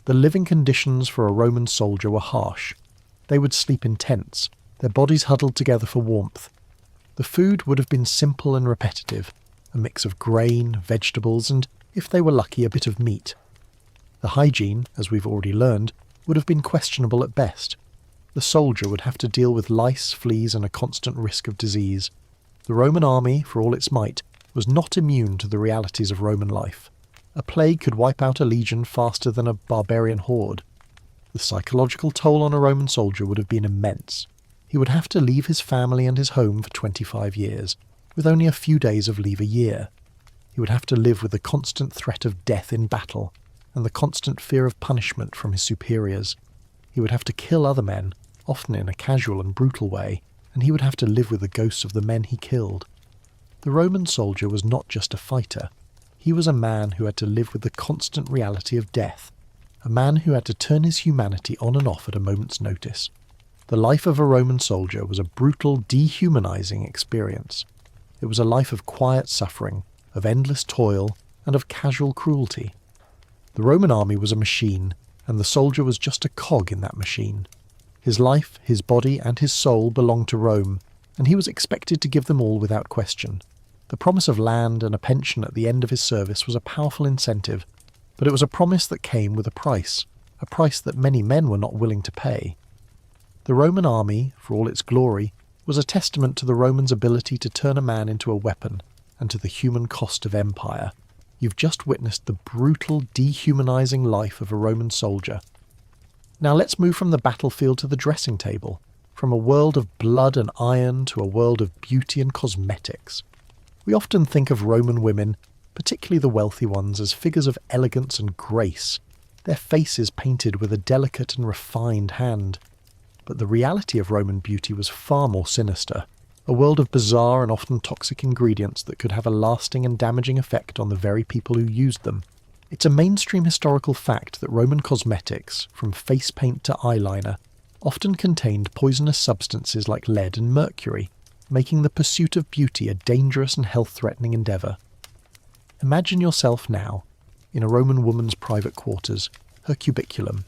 The living conditions for a Roman soldier were harsh. They would sleep in tents, their bodies huddled together for warmth. The food would have been simple and repetitive, a mix of grain, vegetables, and, if they were lucky, a bit of meat. The hygiene, as we've already learned, would have been questionable at best. The soldier would have to deal with lice, fleas, and a constant risk of disease. The Roman army, for all its might, was not immune to the realities of Roman life. A plague could wipe out a legion faster than a barbarian horde. The psychological toll on a Roman soldier would have been immense. He would have to leave his family and his home for 25 years, with only a few days of leave a year. He would have to live with the constant threat of death in battle, and the constant fear of punishment from his superiors. He would have to kill other men, often in a casual and brutal way, and he would have to live with the ghosts of the men he killed. The Roman soldier was not just a fighter. He was a man who had to live with the constant reality of death, a man who had to turn his humanity on and off at a moment's notice. The life of a Roman soldier was a brutal, dehumanizing experience. It was a life of quiet suffering, of endless toil, and of casual cruelty. The Roman army was a machine, and the soldier was just a cog in that machine. His life, his body, and his soul belonged to Rome, and he was expected to give them all without question. The promise of land and a pension at the end of his service was a powerful incentive, but it was a promise that came with a price that many men were not willing to pay. The Roman army, for all its glory, was a testament to the Romans' ability to turn a man into a weapon, and to the human cost of empire. You've just witnessed the brutal, dehumanizing life of a Roman soldier. Now let's move from the battlefield to the dressing table, from a world of blood and iron to a world of beauty and cosmetics. We often think of Roman women, particularly the wealthy ones, as figures of elegance and grace, their faces painted with a delicate and refined hand. But the reality of Roman beauty was far more sinister, a world of bizarre and often toxic ingredients that could have a lasting and damaging effect on the very people who used them. It's a mainstream historical fact that Roman cosmetics, from face paint to eyeliner, often contained poisonous substances like lead and mercury, making the pursuit of beauty a dangerous and health-threatening endeavour. Imagine yourself now, in a Roman woman's private quarters, her cubiculum.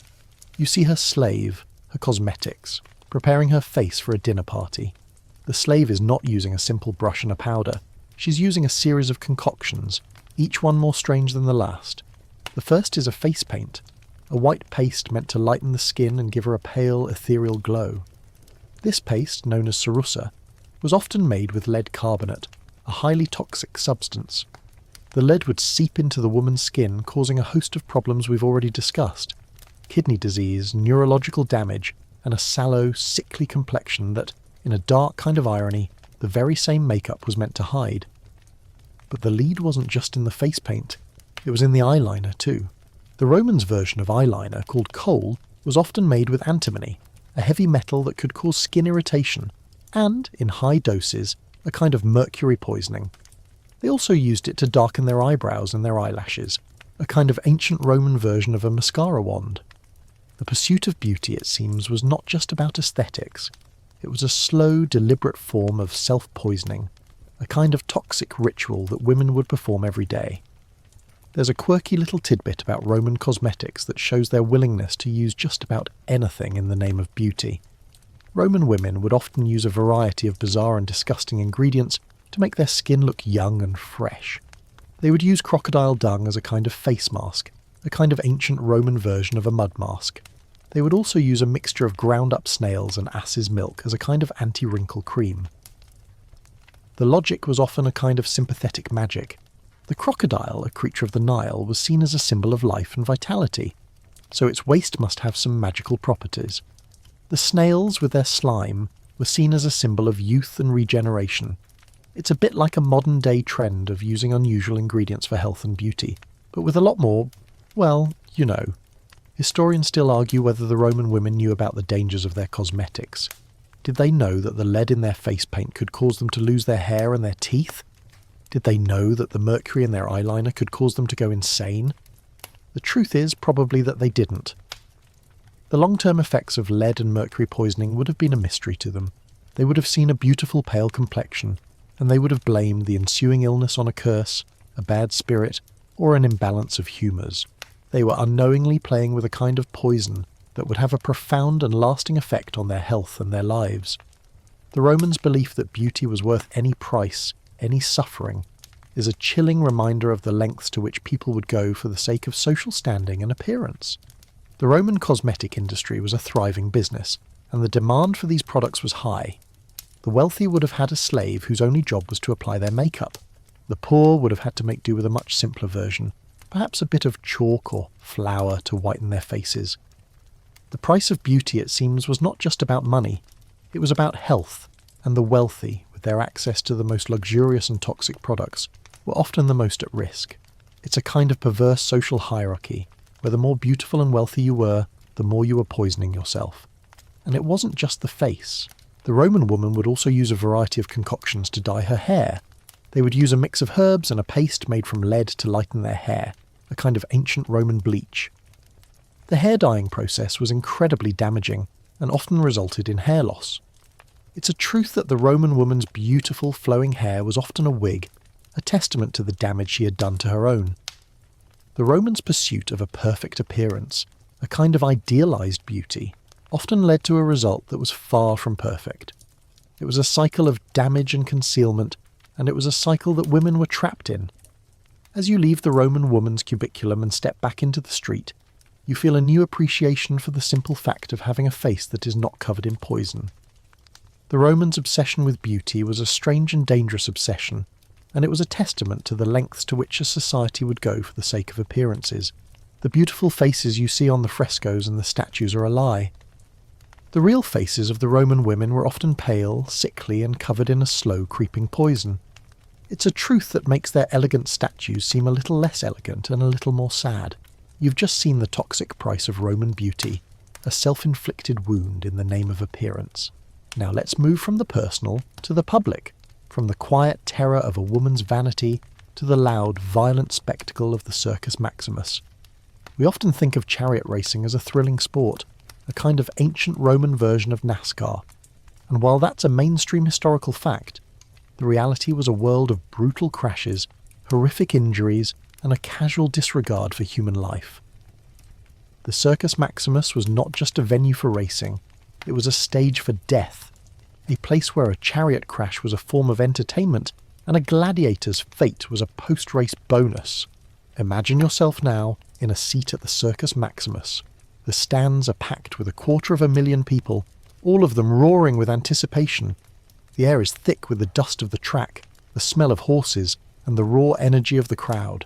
You see her slave, her cosmetics, preparing her face for a dinner party. The slave is not using a simple brush and a powder. She's using a series of concoctions, each one more strange than the last. The first is a face paint, a white paste meant to lighten the skin and give her a pale, ethereal glow. This paste, known as cerussa, was often made with lead carbonate, a highly toxic substance. The lead would seep into the woman's skin, causing a host of problems we've already discussed: kidney disease, neurological damage, and a sallow, sickly complexion that, in a dark kind of irony, the very same makeup was meant to hide. But the lead wasn't just in the face paint, it was in the eyeliner too. The Romans' version of eyeliner, called kohl, was often made with antimony, a heavy metal that could cause skin irritation, and, in high doses, a kind of mercury poisoning. They also used it to darken their eyebrows and their eyelashes, a kind of ancient Roman version of a mascara wand. The pursuit of beauty, it seems, was not just about aesthetics. It was a slow, deliberate form of self-poisoning, a kind of toxic ritual that women would perform every day. There's a quirky little tidbit about Roman cosmetics that shows their willingness to use just about anything in the name of beauty. Roman women would often use a variety of bizarre and disgusting ingredients to make their skin look young and fresh. They would use crocodile dung as a kind of face mask, a kind of ancient Roman version of a mud mask. They would also use a mixture of ground-up snails and ass's milk as a kind of anti-wrinkle cream. The logic was often a kind of sympathetic magic. The crocodile, a creature of the Nile, was seen as a symbol of life and vitality, so its waste must have some magical properties. The snails, with their slime, were seen as a symbol of youth and regeneration. It's a bit like a modern-day trend of using unusual ingredients for health and beauty, but with a lot more, well, you know. Historians still argue whether the Roman women knew about the dangers of their cosmetics. Did they know that the lead in their face paint could cause them to lose their hair and their teeth? Did they know that the mercury in their eyeliner could cause them to go insane? The truth is probably that they didn't. The long-term effects of lead and mercury poisoning would have been a mystery to them. They would have seen a beautiful pale complexion, and they would have blamed the ensuing illness on a curse, a bad spirit, or an imbalance of humours. They were unknowingly playing with a kind of poison that would have a profound and lasting effect on their health and their lives. The Romans' belief that beauty was worth any price, any suffering, is a chilling reminder of the lengths to which people would go for the sake of social standing and appearance. The Roman cosmetic industry was a thriving business, and the demand for these products was high. The wealthy would have had a slave whose only job was to apply their makeup. The poor would have had to make do with a much simpler version, perhaps a bit of chalk or flour to whiten their faces. The price of beauty, it seems, was not just about money. It was about health, and the wealthy, with their access to the most luxurious and toxic products, were often the most at risk. It's a kind of perverse social hierarchy, where the more beautiful and wealthy you were, the more you were poisoning yourself. And it wasn't just the face. The Roman woman would also use a variety of concoctions to dye her hair. They would use a mix of herbs and a paste made from lead to lighten their hair, a kind of ancient Roman bleach. The hair dyeing process was incredibly damaging and often resulted in hair loss. It's a truth that the Roman woman's beautiful flowing hair was often a wig, a testament to the damage she had done to her own. The Romans' pursuit of a perfect appearance, a kind of idealized beauty, often led to a result that was far from perfect. It was a cycle of damage and concealment, and it was a cycle that women were trapped in. As you leave the Roman woman's cubiculum and step back into the street, you feel a new appreciation for the simple fact of having a face that is not covered in poison. The Romans' obsession with beauty was a strange and dangerous obsession, and it was a testament to the lengths to which a society would go for the sake of appearances. The beautiful faces you see on the frescoes and the statues are a lie. The real faces of the Roman women were often pale, sickly, and covered in a slow, creeping poison. It's a truth that makes their elegant statues seem a little less elegant and a little more sad. You've just seen the toxic price of Roman beauty, a self-inflicted wound in the name of appearance. Now let's move from the personal to the public, from the quiet terror of a woman's vanity to the loud, violent spectacle of the Circus Maximus. We often think of chariot racing as a thrilling sport, a kind of ancient Roman version of NASCAR, and while that's a mainstream historical fact, the reality was a world of brutal crashes, horrific injuries, and a casual disregard for human life. The Circus Maximus was not just a venue for racing, it was a stage for death, a place where a chariot crash was a form of entertainment and a gladiator's fate was a post-race bonus. Imagine yourself now in a seat at the Circus Maximus. The stands are packed with 250,000 people, all of them roaring with anticipation. The air is thick with the dust of the track, the smell of horses, and the raw energy of the crowd.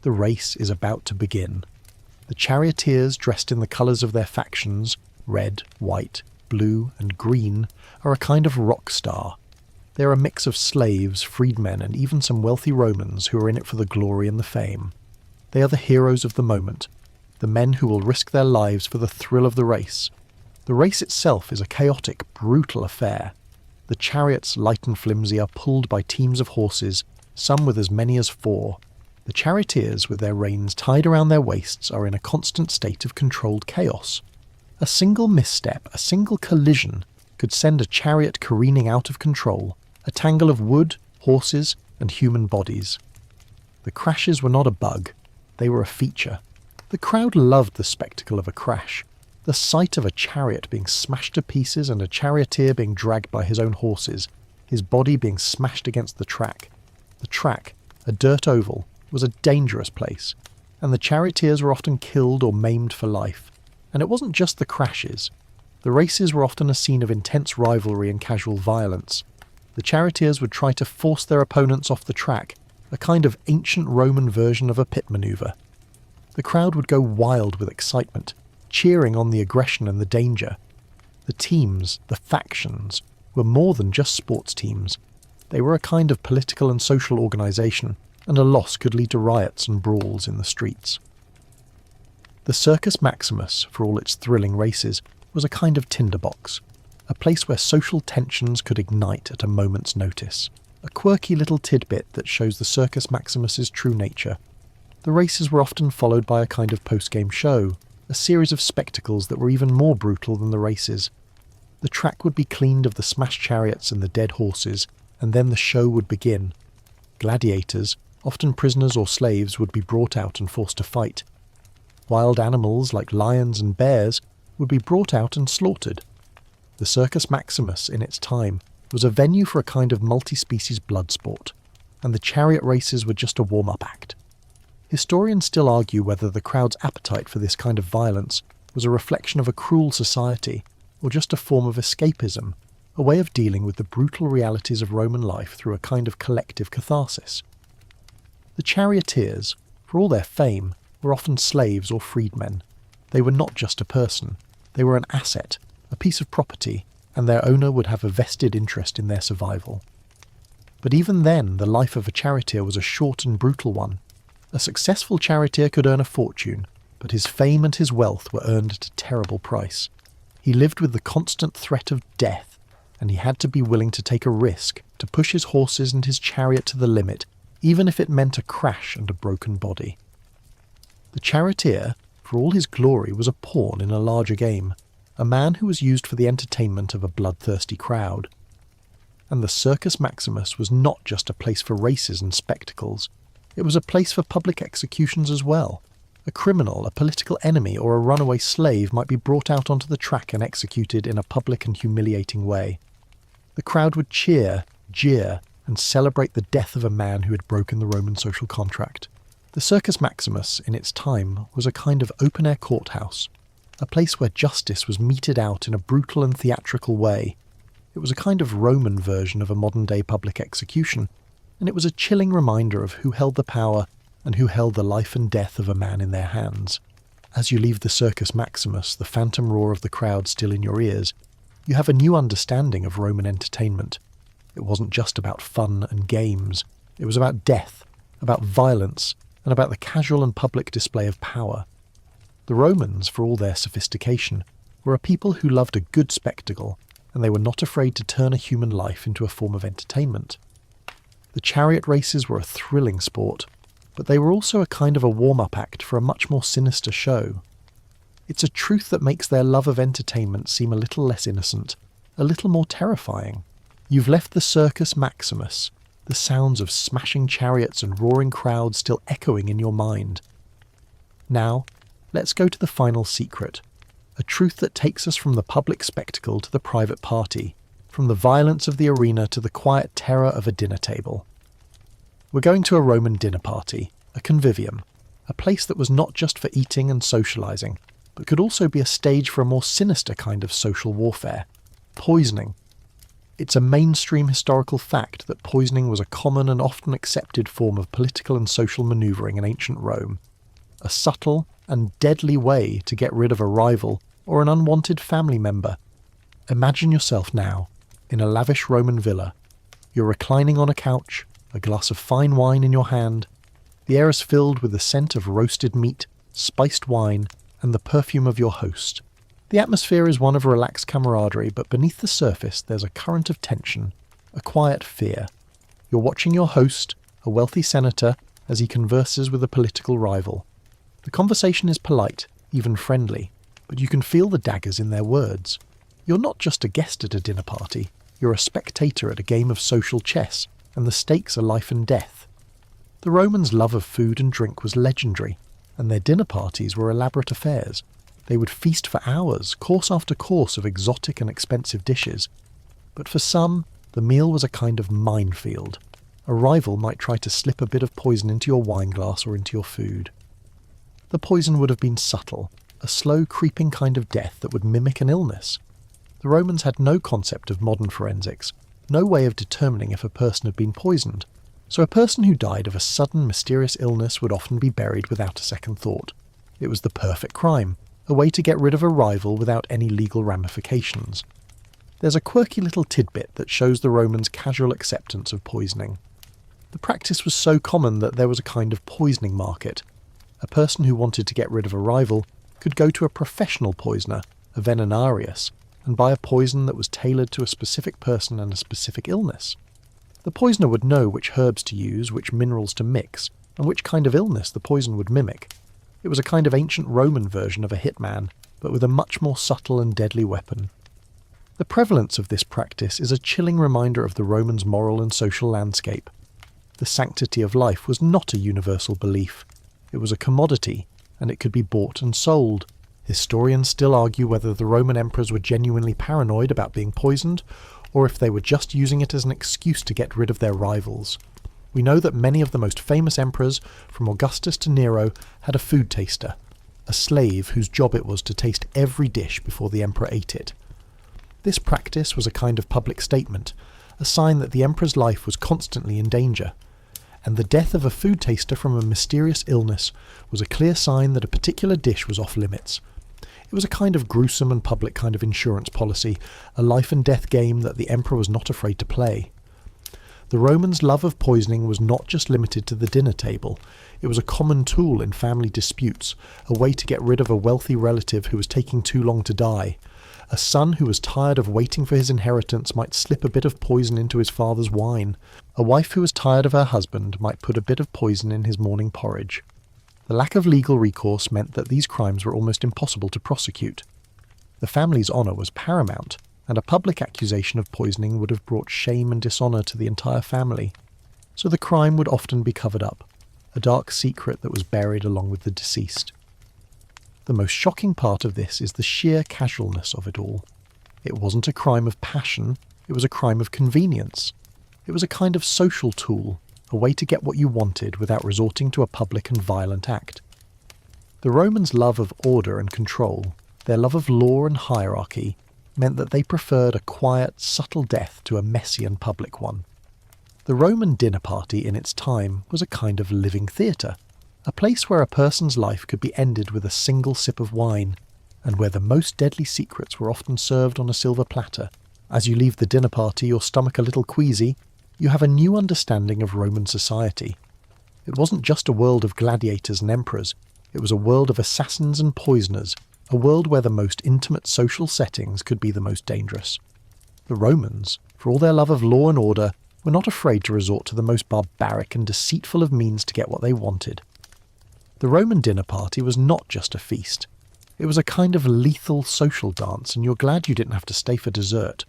The race is about to begin. The charioteers, dressed in the colours of their factions, red, white, blue, and green, are a kind of rock star. They are a mix of slaves, freedmen, and even some wealthy Romans who are in it for the glory and the fame. They are the heroes of the moment, the men who will risk their lives for the thrill of the race. The race itself is a chaotic, brutal affair. The chariots, light and flimsy, are pulled by teams of horses, some with as many as 4. The charioteers, with their reins tied around their waists, are in a constant state of controlled chaos. A single misstep, a single collision, could send a chariot careening out of control, a tangle of wood, horses, and human bodies. The crashes were not a bug, they were a feature. The crowd loved the spectacle of a crash. The sight of a chariot being smashed to pieces and a charioteer being dragged by his own horses, his body being smashed against the track. The track, a dirt oval, was a dangerous place, and the charioteers were often killed or maimed for life. And it wasn't just the crashes. The races were often a scene of intense rivalry and casual violence. The charioteers would try to force their opponents off the track, a kind of ancient Roman version of a pit maneuver. The crowd would go wild with excitement, cheering on the aggression and the danger. The teams, the factions, were more than just sports teams. They were a kind of political and social organisation, and a loss could lead to riots and brawls in the streets. The Circus Maximus, for all its thrilling races, was a kind of tinderbox, a place where social tensions could ignite at a moment's notice, a quirky little tidbit that shows the Circus Maximus's true nature. The races were often followed by a kind of post-game show, a series of spectacles that were even more brutal than the races. The track would be cleaned of the smashed chariots and the dead horses, and then the show would begin. Gladiators, often prisoners or slaves, would be brought out and forced to fight. Wild animals like lions and bears would be brought out and slaughtered. The Circus Maximus, in its time, was a venue for a kind of multi-species blood sport, and the chariot races were just a warm-up act. Historians still argue whether the crowd's appetite for this kind of violence was a reflection of a cruel society, or just a form of escapism, a way of dealing with the brutal realities of Roman life through a kind of collective catharsis. The charioteers, for all their fame, were often slaves or freedmen. They were not just a person. They were an asset, a piece of property, and their owner would have a vested interest in their survival. But even then, the life of a charioteer was a short and brutal one. A successful charioteer could earn a fortune, but his fame and his wealth were earned at a terrible price. He lived with the constant threat of death, and he had to be willing to take a risk, to push his horses and his chariot to the limit, even if it meant a crash and a broken body. The charioteer, for all his glory, was a pawn in a larger game, a man who was used for the entertainment of a bloodthirsty crowd. And the Circus Maximus was not just a place for races and spectacles. It was a place for public executions as well. A criminal, a political enemy, or a runaway slave might be brought out onto the track and executed in a public and humiliating way. The crowd would cheer, jeer, and celebrate the death of a man who had broken the Roman social contract. The Circus Maximus, in its time, was a kind of open-air courthouse, a place where justice was meted out in a brutal and theatrical way. It was a kind of Roman version of a modern-day public execution, and it was a chilling reminder of who held the power and who held the life and death of a man in their hands. As you leave the Circus Maximus, the phantom roar of the crowd still in your ears, you have a new understanding of Roman entertainment. It wasn't just about fun and games. It was about death, about violence, and about the casual and public display of power. The Romans, for all their sophistication, were a people who loved a good spectacle, and they were not afraid to turn a human life into a form of entertainment. The chariot races were a thrilling sport, but they were also a kind of a warm-up act for a much more sinister show. It's a truth that makes their love of entertainment seem a little less innocent, a little more terrifying. You've left the Circus Maximus, the sounds of smashing chariots and roaring crowds still echoing in your mind. Now, let's go to the final secret, a truth that takes us from the public spectacle to the private party, from the violence of the arena to the quiet terror of a dinner table. We're going to a Roman dinner party, a convivium. a place that was not just for eating and socialising, but could also be a stage for a more sinister kind of social warfare: poisoning. It's a mainstream historical fact that poisoning was a common and often accepted form of political and social manoeuvring in ancient Rome, a subtle and deadly way to get rid of a rival or an unwanted family member. Imagine yourself now, in a lavish Roman villa. You're reclining on a couch, a glass of fine wine in your hand. The air is filled with the scent of roasted meat, spiced wine, and the perfume of your host. The atmosphere is one of relaxed camaraderie, but beneath the surface there's a current of tension, a quiet fear. You're watching your host, a wealthy senator, as he converses with a political rival. The conversation is polite, even friendly, but you can feel the daggers in their words. You're not just a guest at a dinner party, you're a spectator at a game of social chess, and the stakes are life and death. The Romans' love of food and drink was legendary, and their dinner parties were elaborate affairs. They would feast for hours, course after course of exotic and expensive dishes. But for some, the meal was a kind of minefield. A rival might try to slip a bit of poison into your wine glass or into your food. The poison would have been subtle, a slow creeping kind of death that would mimic an illness. The Romans had no concept of modern forensics, no way of determining if a person had been poisoned, so a person who died of a sudden mysterious illness would often be buried without a second thought. It was the perfect crime, a way to get rid of a rival without any legal ramifications. There's a quirky little tidbit that shows the Romans' casual acceptance of poisoning. The practice was so common that there was a kind of poisoning market. A person who wanted to get rid of a rival could go to a professional poisoner, a veterinarius, and buy a poison that was tailored to a specific person and a specific illness. The poisoner would know which herbs to use, which minerals to mix, and which kind of illness the poison would mimic. It was a kind of ancient Roman version of a hitman, but with a much more subtle and deadly weapon. The prevalence of this practice is a chilling reminder of the Romans' moral and social landscape. The sanctity of life was not a universal belief. It was a commodity, and it could be bought and sold. Historians still argue whether the Roman emperors were genuinely paranoid about being poisoned, or if they were just using it as an excuse to get rid of their rivals. We know that many of the most famous emperors, from Augustus to Nero, had a food taster, a slave whose job it was to taste every dish before the emperor ate it. This practice was a kind of public statement, a sign that the emperor's life was constantly in danger, and the death of a food taster from a mysterious illness was a clear sign that a particular dish was off limits. It was a kind of gruesome and public kind of insurance policy, a life and death game that the emperor was not afraid to play. The Romans' love of poisoning was not just limited to the dinner table. It was a common tool in family disputes, a way to get rid of a wealthy relative who was taking too long to die. A son who was tired of waiting for his inheritance might slip a bit of poison into his father's wine. A wife who was tired of her husband might put a bit of poison in his morning porridge. The lack of legal recourse meant that these crimes were almost impossible to prosecute. The family's honour was paramount, and a public accusation of poisoning would have brought shame and dishonour to the entire family. So the crime would often be covered up, a dark secret that was buried along with the deceased. The most shocking part of this is the sheer casualness of it all. It wasn't a crime of passion, it was a crime of convenience. It was a kind of social tool, a way to get what you wanted without resorting to a public and violent act. The Romans' love of order and control, their love of law and hierarchy, meant that they preferred a quiet, subtle death to a messy and public one. The Roman dinner party in its time was a kind of living theatre, a place where a person's life could be ended with a single sip of wine, and where the most deadly secrets were often served on a silver platter. As you leave the dinner party, your stomach a little queasy, you have a new understanding of Roman society. It wasn't just a world of gladiators and emperors, it was a world of assassins and poisoners, a world where the most intimate social settings could be the most dangerous. The Romans, for all their love of law and order, were not afraid to resort to the most barbaric and deceitful of means to get what they wanted. The Roman dinner party was not just a feast. It was a kind of lethal social dance, and you're glad you didn't have to stay for dessert.